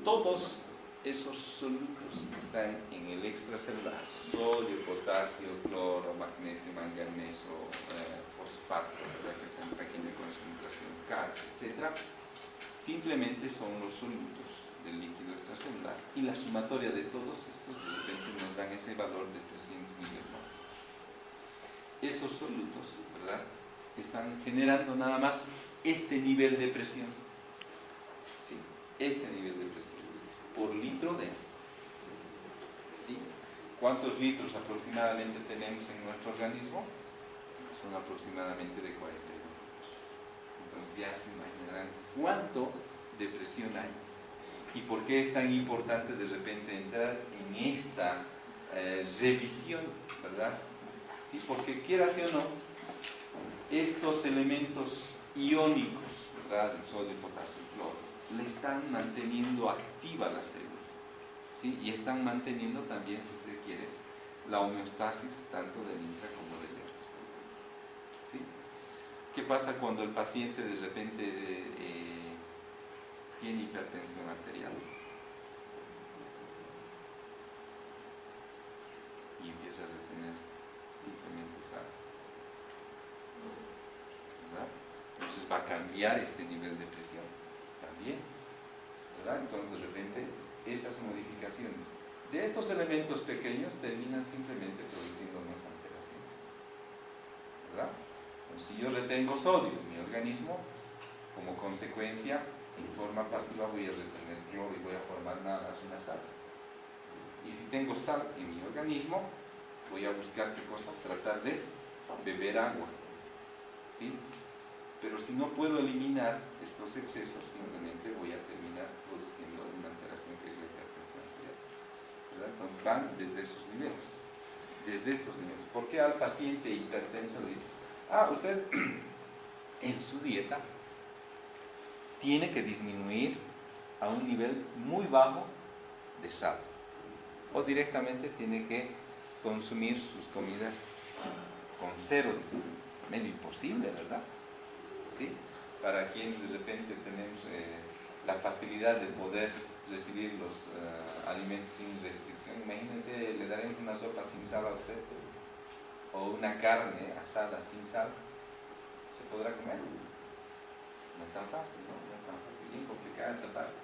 todos esos solutos que están en el extracelular, sodio, potasio, cloro, magnesio, manganeso, fosfato, ¿verdad? Que está en pequeña concentración, calcio, etc., simplemente son los solutos del líquido extracelular, y la sumatoria de todos estos de repente nos dan ese valor de 300 miliosmoles. Esos solutos, ¿verdad?, están generando nada más este nivel de presión. ¿Sí? Este nivel de presión por litro de agua. ¿Sí? ¿Cuántos litros aproximadamente tenemos en nuestro organismo? Son aproximadamente de 41 litros. Entonces ya se imaginarán cuánto de presión hay y por qué es tan importante de repente entrar en esta revisión, ¿verdad? ¿Sí? Porque quieras o no, estos elementos iónicos, ¿verdad?, el sodio, potasio y cloro, le están manteniendo activa la célula, ¿sí? Y están manteniendo también, si usted quiere, la homeostasis tanto del intra como del extracelular. ¿Sí? ¿Qué pasa cuando el paciente de repente tiene hipertensión arterial y empieza a retener simplemente sal? ¿Verdad? Entonces va a cambiar este nivel de presión también, ¿verdad? Entonces de repente esas modificaciones de estos elementos pequeños terminan simplemente produciendo unas alteraciones, ¿verdad? Entonces, si yo retengo sodio en mi organismo, como consecuencia, en forma pasiva voy a retener cloro y voy a formar nada más una sal. Y si tengo sal en mi organismo, voy a buscar qué cosa, tratar de beber agua, ¿sí? Pero si no puedo eliminar estos excesos, simplemente voy a terminar produciendo una alteración que es la hipertensión arterial. ¿verdad? Entonces van desde esos niveles, desde estos niveles. ¿Por qué al paciente hipertenso le dice, usted en su dieta tiene que disminuir a un nivel muy bajo de sal, o directamente tiene que consumir sus comidas con cero de sal? Medio imposible, ¿verdad? ¿Sí? Para quienes de repente tenemos la facilidad de poder recibir los alimentos sin restricción, imagínense, le daremos una sopa sin sal a usted, o una carne asada sin sal, ¿se podrá comer? No es tan fácil, ¿no? No es tan fácil, bien complicada esa parte.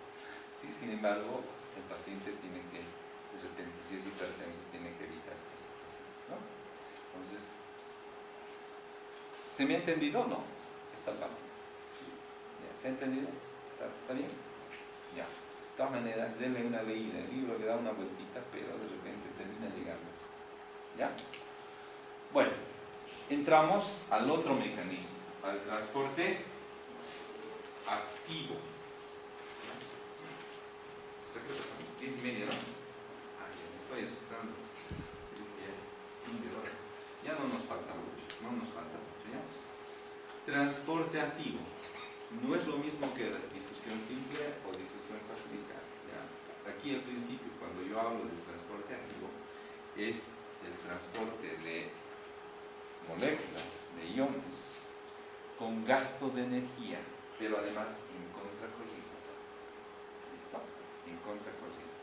Sí, sin embargo, el paciente tiene que, de repente, si es hipertenso, tiene que evitar esas situaciones, ¿no? Entonces, ¿se me ha entendido o no? Esta parte. ¿Se ha entendido? ¿Está bien? Ya. De todas maneras, denle una leída. El libro le da una vueltita, pero de repente termina llegando a esto. ¿Ya? Bueno, entramos al otro mecanismo, al transporte activo. ¿Está claro? 10:30, ¿no? Ya me estoy asustando. Ya no nos falta mucho, ¿ya? Transporte activo. No es lo mismo que la difusión simple o difusión facilitada, ¿ya? Aquí al principio, cuando yo hablo del transporte activo, es el transporte de moléculas, de iones, con gasto de energía, pero además en contracorriente. ¿Listo? En contracorriente.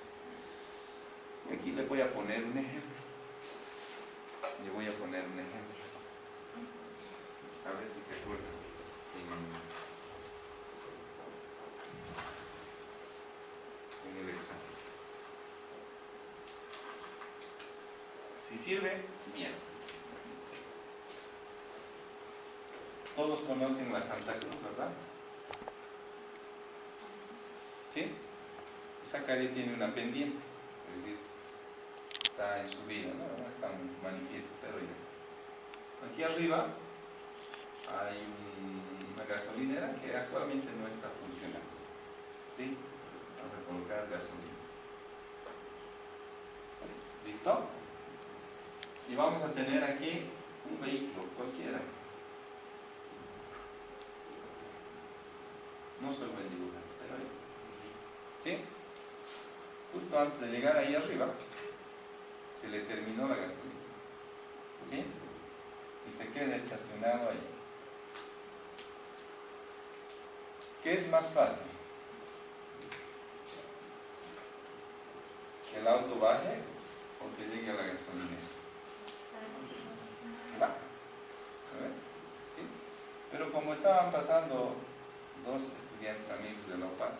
Aquí le voy a poner un ejemplo. A ver si se acuerdan. En el examen. Si sirve, bien. Todos conocen la Santa Cruz, ¿verdad? ¿Sí? Esa calle tiene una pendiente, es decir, está en subida, ¿no? No es tan manifiesta, pero ya. Aquí arriba hay una gasolinera que actualmente no está funcionando. ¿Sí? Vamos a colocar gasolina. ¿Listo? Y vamos a tener aquí un vehículo cualquiera. No soy buen dibujante, pero ¿sí? Justo antes de llegar ahí arriba, se le terminó la gasolina. ¿Sí? Y se queda estacionado ahí. ¿Qué es más fácil? ¿Que el auto baje o que llegue a la gasolinera? ¿Va? A ver, ¿sí? Pero como estaban pasando dos estudiantes amigos de la UPAD,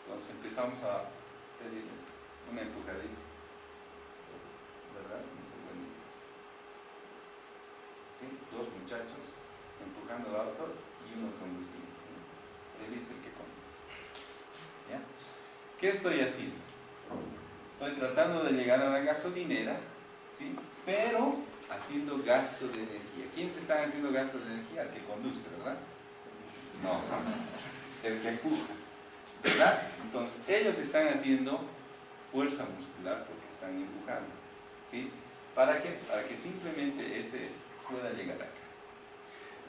entonces empezamos a pedirles una empujadita, ¿verdad? ¿Sí? Dos muchachos empujando el auto y uno conduciendo. Él es el que conduce. ¿Ya? ¿Qué estoy haciendo? Estoy tratando de llegar a la gasolinera, ¿sí? Pero haciendo gasto de energía. ¿Quiénes están haciendo gasto de energía? El que conduce, ¿verdad? No, el que empuja, ¿verdad? Entonces, ellos están haciendo fuerza muscular porque están empujando, ¿sí? ¿Para qué? Para que simplemente este pueda llegar acá.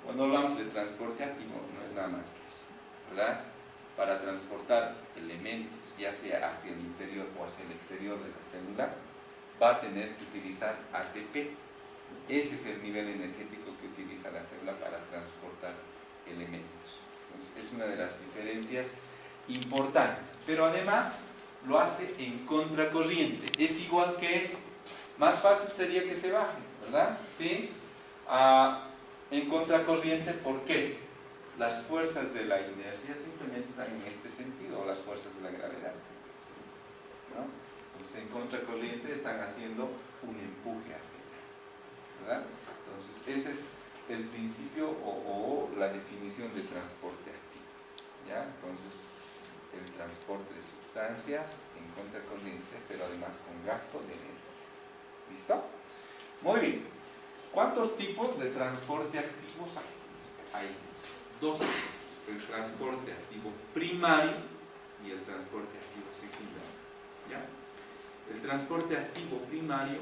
Cuando hablamos de transporte activo, no es nada más que eso, ¿verdad? Para transportar elementos, ya sea hacia el interior o hacia el exterior de la célula, va a tener que utilizar ATP. Ese es el nivel energético que utiliza la célula para transportar elementos. Entonces, es una de las diferencias importantes. Pero además, lo hace en contracorriente. Es igual que esto. Más fácil sería que se baje, ¿verdad? ¿Sí? En contracorriente, ¿por qué? Las fuerzas de la inercia simplemente están en este sentido, o las fuerzas de la gravedad, ¿no? Entonces, en contracorriente están haciendo un empuje hacia allá, ¿verdad? Entonces, ese es el principio o la definición de transporte activo, ¿ya? Entonces, el transporte de sustancias en contracorriente, pero además con gasto de energía. ¿Listo? Muy bien. ¿Cuántos tipos de transporte activos hay? Hay dos tipos. El transporte activo primario y el transporte activo secundario. ¿ya? El transporte activo primario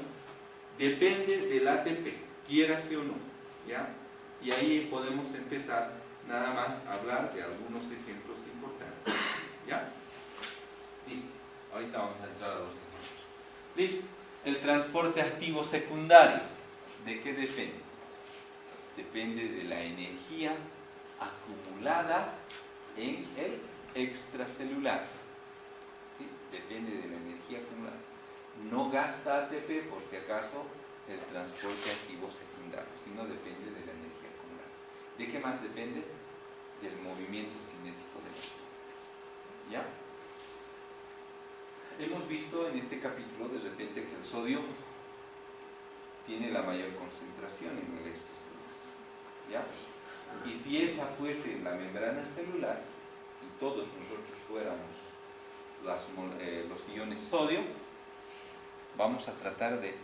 depende del ATP, quiérase o no, ¿ya? Y ahí podemos empezar nada más a hablar de algunos ejemplos importantes, ¿ya? Listo, ahorita vamos a entrar a los ejemplos. Listo, el transporte activo secundario, ¿de qué depende? Depende de la energía acumulada en el extracelular, ¿sí? Depende de la energía acumulada. No gasta ATP por si acaso el transporte activo secundario, sino depende de la energía acumulada. ¿De qué más depende? Del movimiento cinético de los moléculas, ¿ya? Hemos visto en este capítulo de repente que el sodio tiene la mayor concentración en el extracelular, ¿ya? Y si esa fuese en la membrana celular y todos nosotros fuéramos los iones sodio, vamos a tratar de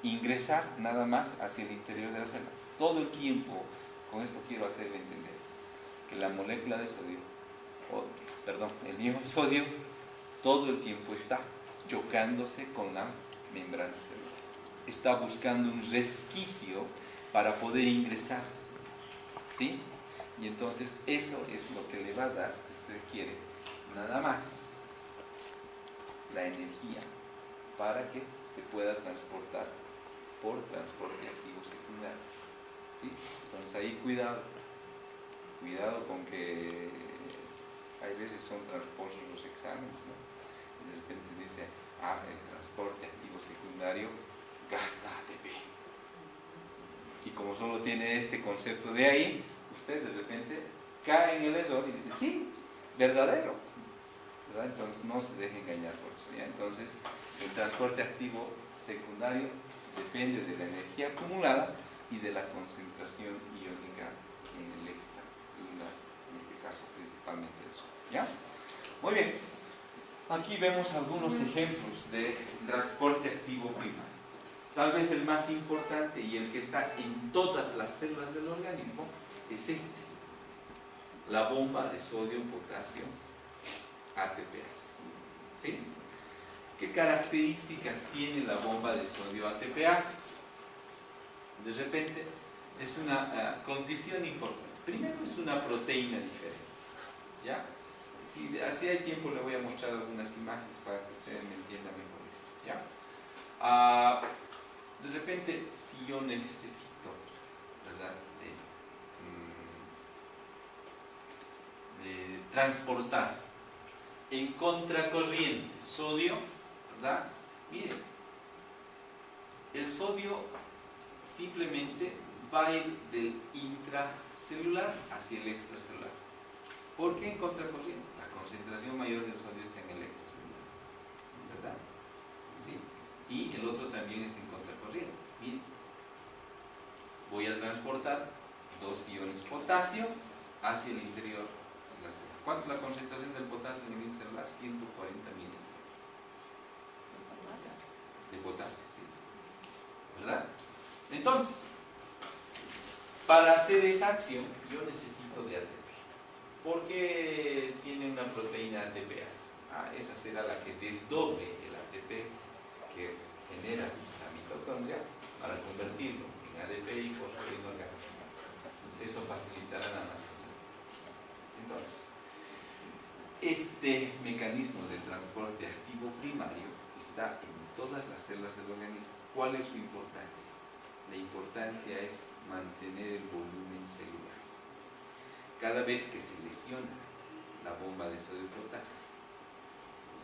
ingresar nada más hacia el interior de la célula. Todo el tiempo, con esto quiero hacerle entender que la molécula de sodio, el ion sodio, todo el tiempo está chocándose con la membrana celular. Está buscando un resquicio para poder ingresar, ¿sí? Y entonces eso es lo que le va a dar, si usted quiere, nada más la energía para que se pueda transportar por transporte activo secundario, ¿sí? Entonces ahí cuidado con que hay veces son tramposos los exámenes, ¿no? Y de repente dice, el transporte activo secundario gasta ATP. Y como solo tiene este concepto de ahí, usted de repente cae en el error y dice, sí, verdadero, ¿verdad? Entonces no se deje engañar por eso, ¿ya? Entonces el transporte activo secundario depende de la energía acumulada y de la concentración iónica en el extracelular, en este caso principalmente el sodio, ¿ya? Muy bien, aquí vemos algunos ejemplos de transporte activo primario. Tal vez el más importante y el que está en todas las células del organismo es este, la bomba de sodio, potasio, ATPase, ¿sí? ¿Qué características tiene la bomba de sodio ATPase? De repente es una condición importante. Primero es una proteína diferente, ¿ya? Si así hay tiempo le voy a mostrar algunas imágenes para que ustedes me entiendan mejor esto, ¿ya? De repente, si yo necesito, ¿verdad?, de transportar en contracorriente sodio, ¿verdad? Miren, el sodio simplemente va a ir del intracelular hacia el extracelular. ¿Por qué en contracorriente? La concentración mayor del sodio está en el extracelular, ¿verdad? ¿Sí? Y el otro también es en contracorriente. Miren, voy a transportar 2 iones potasio hacia el interior de la célula. ¿Cuánto es la concentración del potasio en el celular? 140 miligramos de potasio, ¿sí? ¿Verdad? Entonces, para hacer esa acción yo necesito de ATP. ¿Por qué tiene una proteína ATPase? Esa será la que desdoble el ATP que genera la mitocondria para convertirlo en ADP y fósforo inorgánico. Entonces eso facilitará la nación. Entonces, este mecanismo de transporte activo primario está en todas las células del organismo. ¿Cuál es su importancia? La importancia es mantener el volumen celular. Cada vez que se lesiona la bomba de sodio potasio,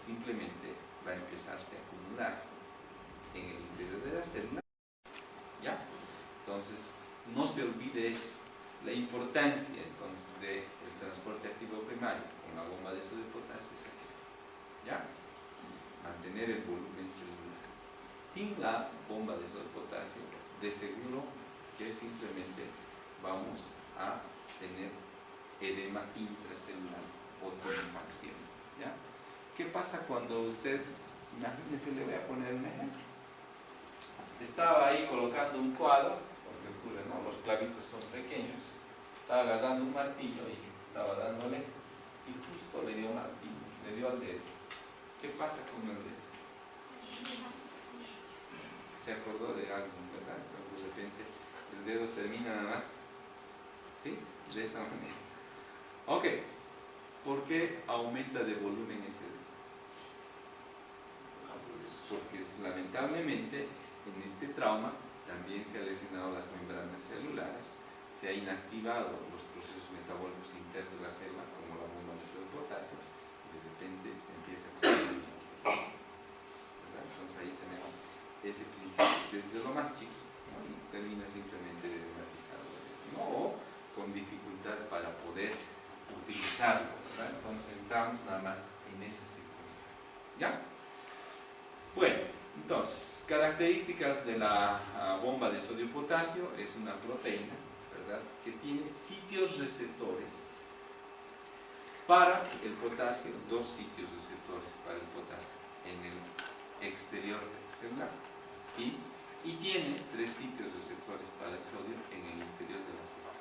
simplemente va a empezarse a acumular en el interior de la célula, ¿ya? Entonces, no se olvide eso. La importancia entonces del transporte activo primario con la bomba de sodio potasio es aquí, ¿ya? Mantener el volumen celular. Sin la bomba de sodio potasio, de seguro que simplemente vamos a tener edema intracelular o tumefacción, ¿ya? ¿Qué pasa cuando usted, imagínense, le voy a poner un ejemplo? Estaba ahí colocando un cuadro, porque ocurre, ¿no? Los clavistos son pequeños. Estaba agarrando un martillo y estaba dándole, y justo le dio martillo, le dio al dedo. ¿Qué pasa con el dedo? Se acordó de algo, ¿verdad? Pero de repente el dedo termina nada más, ¿sí? De esta manera. Ok, ¿por qué aumenta de volumen ese dedo? Porque lamentablemente en este trauma también se han lesionado las membranas celulares, se ha inactivado los procesos metabólicos internos de la célula, como la bomba de sodio de potasio, y de repente se empieza a consumir, ¿verdad? Entonces ahí tenemos ese principio desde lo más chico, ¿no? Y termina simplemente dermatizado, ¿no? O con dificultad para poder utilizarlo, ¿verdad? Entonces entramos nada más en esa circunstancia, ¿ya? Bueno, entonces, características de la bomba de sodio-potasio: es una proteína, ¿verdad?, que tiene sitios receptores para el potasio, dos sitios receptores para el potasio en el exterior celular, ¿sí? Y tiene tres sitios receptores para el sodio en el interior de la célula.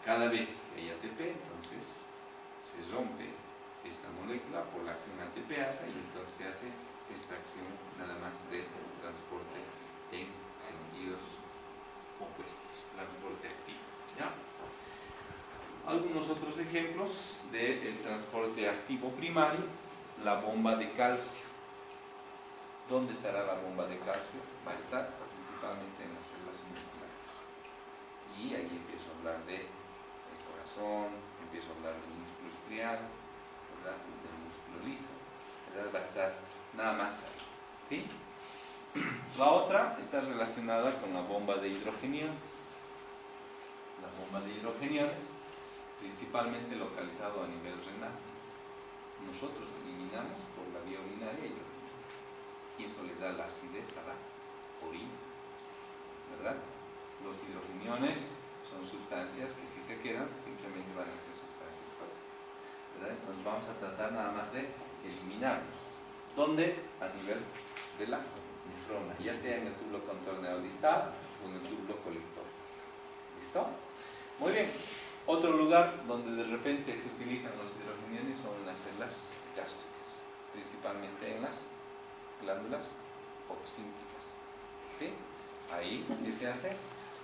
Cada vez que hay ATP, entonces se rompe esta molécula por la acción ATPasa y entonces se hace esta acción nada más de transporte en sentidos opuestos, transporte activo, ¿ya? Algunos otros ejemplos del transporte activo primario: la bomba de calcio. ¿Dónde estará la bomba de calcio? Va a estar principalmente en las células musculares. Y ahí empiezo a hablar del corazón, empiezo a hablar del músculo estriado, ¿verdad?, del músculo liso, ¿verdad? Va a estar nada más ahí, ¿sí? La otra está relacionada con la bomba de hidrogeniones. La bomba de hidrogeniones, principalmente localizado a nivel renal. Nosotros eliminamos por la vía urinaria hidrogenio, y eso le da la acidez a la orina, ¿verdad? Los hidrogeniones son sustancias que si se quedan simplemente van a ser sustancias tóxicas, ¿verdad? Entonces vamos a tratar nada más de eliminarlos. ¿Dónde? A nivel de la nefrona, ya sea en el túbulo contorneal distal o en el túbulo colector. ¿Listo? Muy bien. Otro lugar donde de repente se utilizan los hidrogeniones son en las células gástricas, principalmente en las glándulas oxínticas, ¿sí? Ahí, ¿qué se hace?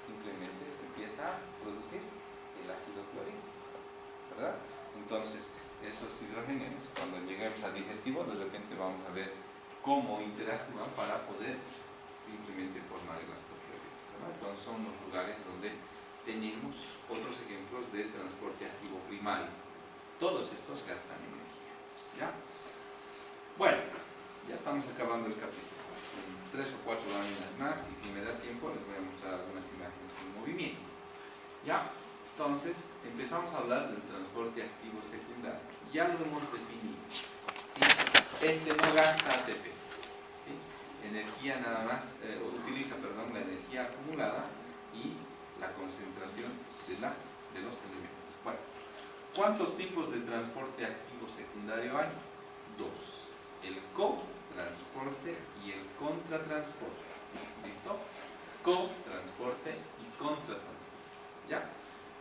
Simplemente se empieza a producir el ácido clorhídrico, ¿verdad? Entonces, esos hidrogeniones, cuando lleguemos al digestivo, de repente vamos a ver cómo interactúan para poder simplemente formar el ácido clorhídrico, ¿verdad? Entonces son los lugares donde tenemos otros ejemplos de transporte activo primario. Todos estos gastan energía, ¿ya? Bueno, ya estamos acabando el capítulo. En 3 o 4 láminas más, y si me da tiempo les voy a mostrar algunas imágenes en movimiento, ¿ya? Entonces, empezamos a hablar del transporte activo secundario. Ya lo hemos definido, ¿sí? Este no gasta ATP, ¿sí? Energía nada más, utiliza, perdón, la energía acumulada y la concentración de los elementos. Bueno, ¿cuántos tipos de transporte activo secundario hay? Dos: el cotransporte y el contratransporte. ¿Listo? Cotransporte y contratransporte, ¿ya?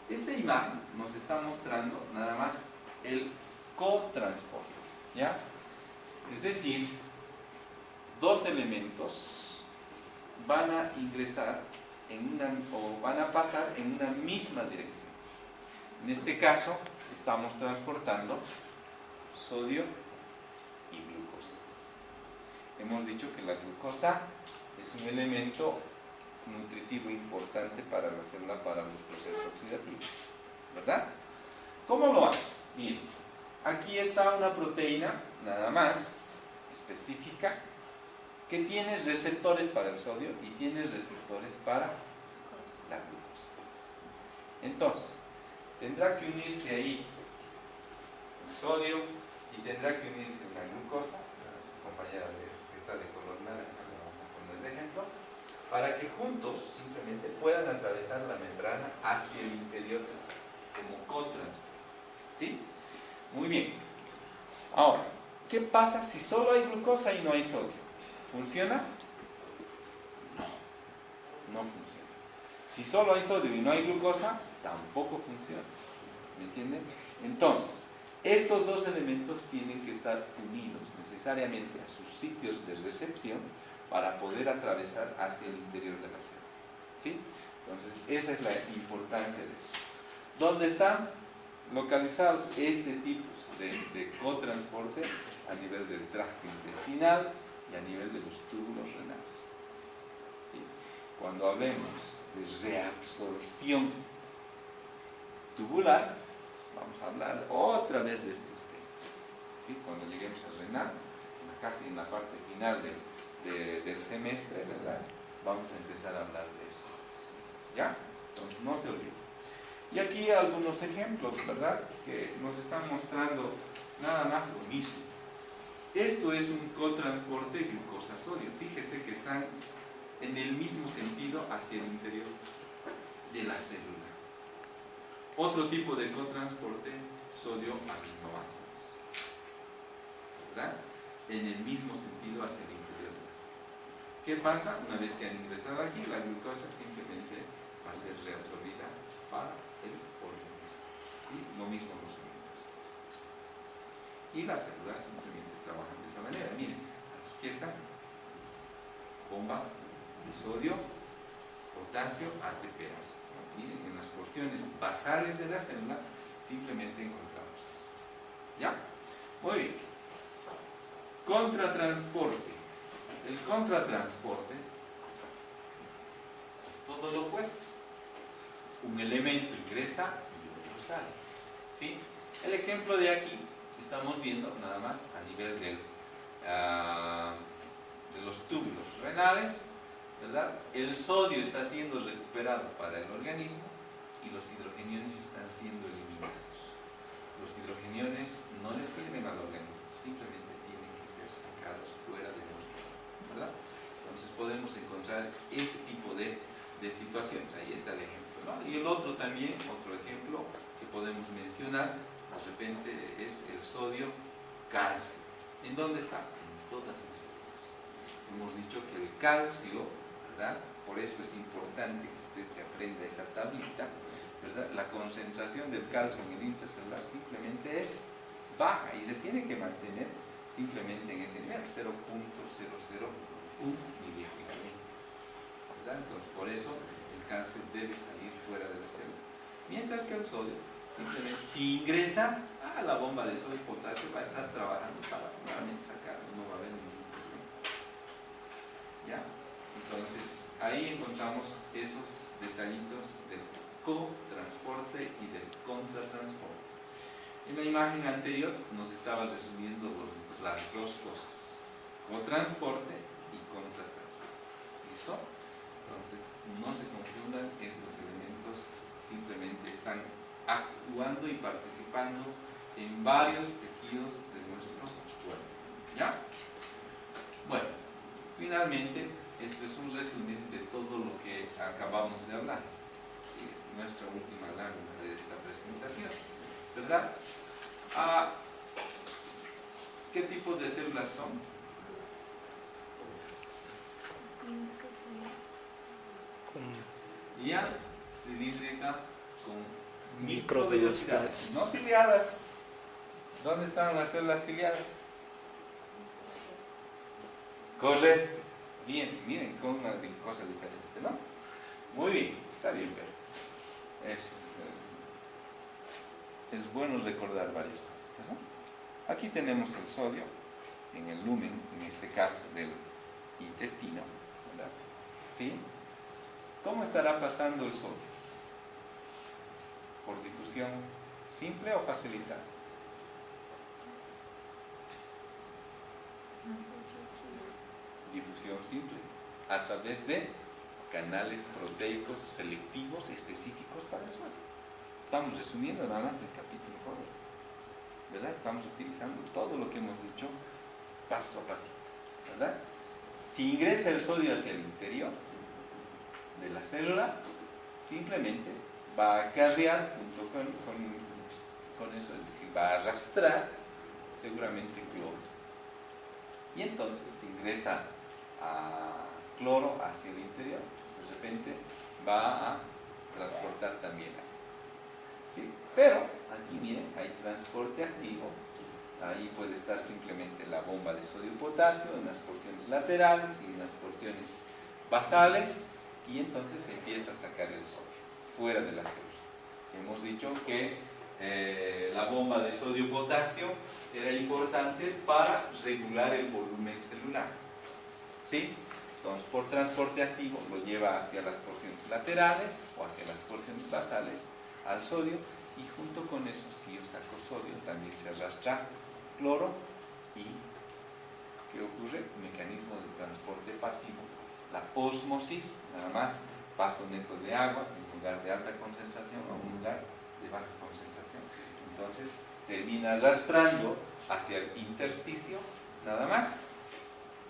Esta imagen nos está mostrando nada más el cotransporte, ¿ya? Es decir, dos elementos van a ingresar o van a pasar en una misma dirección. En este caso, estamos transportando sodio y glucosa. Hemos dicho que la glucosa es un elemento nutritivo importante para la célula, para los procesos oxidativos, ¿verdad? ¿Cómo lo hace? Miren, aquí está una proteína nada más específica que tiene receptores para el sodio y tiene receptores para la glucosa. Entonces, tendrá que unirse ahí el sodio y tendrá que unirse la glucosa, su compañera que está de color naranja, le vamos a poner de ejemplo, para que juntos simplemente puedan atravesar la membrana hacia el interior de la célula, como cotransporte, ¿sí? Muy bien. Ahora, ¿qué pasa si solo hay glucosa y no hay sodio? ¿Funciona? No funciona. Si solo hay sodio y no hay glucosa, tampoco funciona. ¿Me entienden? Entonces, Estos dos elementos tienen que estar unidos necesariamente a sus sitios de recepción para poder atravesar hacia el interior de la célula. ¿Sí? Entonces, esa es la importancia de eso. ¿Dónde están localizados este tipo de cotransporte? A nivel del tracto intestinal y a nivel de los túbulos renales. ¿Sí? Cuando hablemos de reabsorción tubular, vamos a hablar otra vez de estos temas. ¿Sí? Cuando lleguemos al renal, casi en la parte final del semestre, ¿verdad? Vamos a empezar a hablar de eso. ¿Ya? Entonces no se olviden. Y aquí algunos ejemplos, ¿verdad? Que nos están mostrando nada más lo mismo. Esto es un cotransporte glucosa-sodio. Fíjese que están en el mismo sentido hacia el interior de la célula. Otro tipo de cotransporte, sodio-aminoácidos, ¿verdad? En el mismo sentido hacia el interior de la célula. ¿Qué pasa? Una vez que han ingresado aquí, la glucosa simplemente va a ser reabsorbida para el organismo. ¿Sí? Lo mismo los aminoácidos. Y las células simplemente trabajan de esa manera. Miren, aquí está, bomba de sodio, potasio, ATPase. Miren, en las porciones basales de la célula simplemente encontramos eso. ¿Ya? Muy bien. Contratransporte. El contratransporte es todo lo opuesto. Un elemento ingresa y otro sale. ¿Sí? El ejemplo de aquí estamos viendo nada más a nivel de los túbulos renales, ¿verdad? El sodio está siendo recuperado para el organismo y los hidrogeniones están siendo eliminados. Los hidrogeniones no le sirven al organismo, simplemente tienen que ser sacados fuera de nuestro cuerpo, ¿verdad? Entonces podemos encontrar ese tipo de situaciones. Ahí está el ejemplo, ¿no? Y el otro también, otro ejemplo que podemos mencionar, de repente es el sodio-calcio. ¿En dónde está? En todas las células. Hemos dicho que el calcio, ¿verdad? Por eso es importante que usted se aprenda esa tablita, ¿verdad? La concentración del calcio en el intracelular simplemente es baja y se tiene que mantener simplemente en ese nivel, 0.001 miligramos, ¿verdad? Entonces, por eso el calcio debe salir fuera de la célula. Mientras que el sodio, simplemente, si ingresa a la bomba de sodio y potasio, va a estar trabajando para nuevamente sacarlo, no va a haber ningún problema. ¿Ya? Entonces, ahí encontramos esos detallitos del cotransporte y del contratransporte. En la imagen anterior nos estaba resumiendo las dos cosas, cotransporte y contratransporte. ¿Listo? Entonces, no se confundan, estos elementos simplemente están actuando y participando en varios tejidos de nuestro cuerpo. ¿Ya? Bueno, finalmente, este es un resumen de todo lo que acabamos de hablar. ¿Sí? Es nuestra última lámina de esta presentación, ¿verdad? ¿Qué tipo de células son? Ya, cilíndrica con microvelocidades. No ciliadas. ¿Dónde están las células ciliadas? Correcto. Bien, miren, con una cosa diferente, ¿no? Muy bien, está bien, pero eso es bueno recordar varias cosas, ¿no? Aquí tenemos el sodio en el lumen, en este caso del intestino, ¿verdad? ¿Sí? ¿Cómo estará pasando el sodio? ¿Por difusión simple o facilitada? Difusión simple, a través de canales proteicos selectivos específicos para el sodio. Estamos resumiendo nada más el capítulo joven, ¿verdad? Estamos utilizando todo lo que hemos dicho paso a paso, ¿verdad? Si ingresa el sodio hacia el interior de la célula, simplemente va a acarrear junto con eso, es decir, va a arrastrar seguramente cloro. Y entonces si ingresa a cloro hacia el interior, de repente va a transportar también agua. ¿sí? Pero aquí miren, hay transporte activo. Ahí puede estar simplemente la bomba de sodio-potasio en las porciones laterales y en las porciones basales, y entonces se empieza a sacar el sodio fuera de la célula. Hemos dicho que la bomba de sodio-potasio era importante para regular el volumen celular, ¿sí? Entonces, por transporte activo lo lleva hacia las porciones laterales o hacia las porciones basales al sodio, y junto con eso, si yo saco sodio, también se arrastra cloro. ¿Y qué ocurre? Mecanismo de transporte pasivo, la ósmosis, nada más, paso neto de agua en lugar de alta concentración a un lugar de baja concentración. Entonces termina arrastrando hacia el intersticio nada más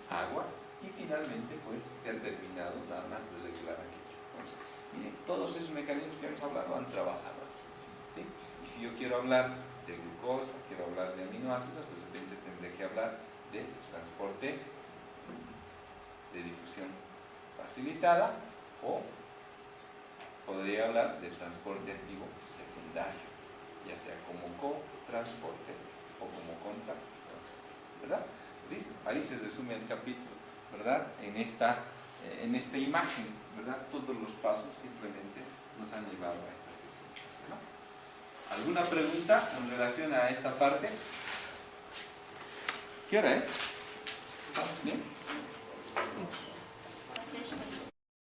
agua, y finalmente pues se ha terminado nada más de regular aquello. Entonces, miren, todos esos mecanismos que hemos hablado han trabajado, ¿sí? Y si yo quiero hablar de glucosa, quiero hablar de aminoácidos, de repente tendré que hablar de transporte de difusión facilitada, o podría hablar de transporte activo secundario, ya sea como co-transporte o como contratransporte, ¿verdad? Listo, ahí se resume el capítulo, ¿verdad? En esta imagen, ¿verdad? Todos los pasos simplemente nos han llevado a esta circunstancia, ¿no? ¿Alguna pregunta en relación a esta parte? ¿Qué hora es? ¿Estamos bien?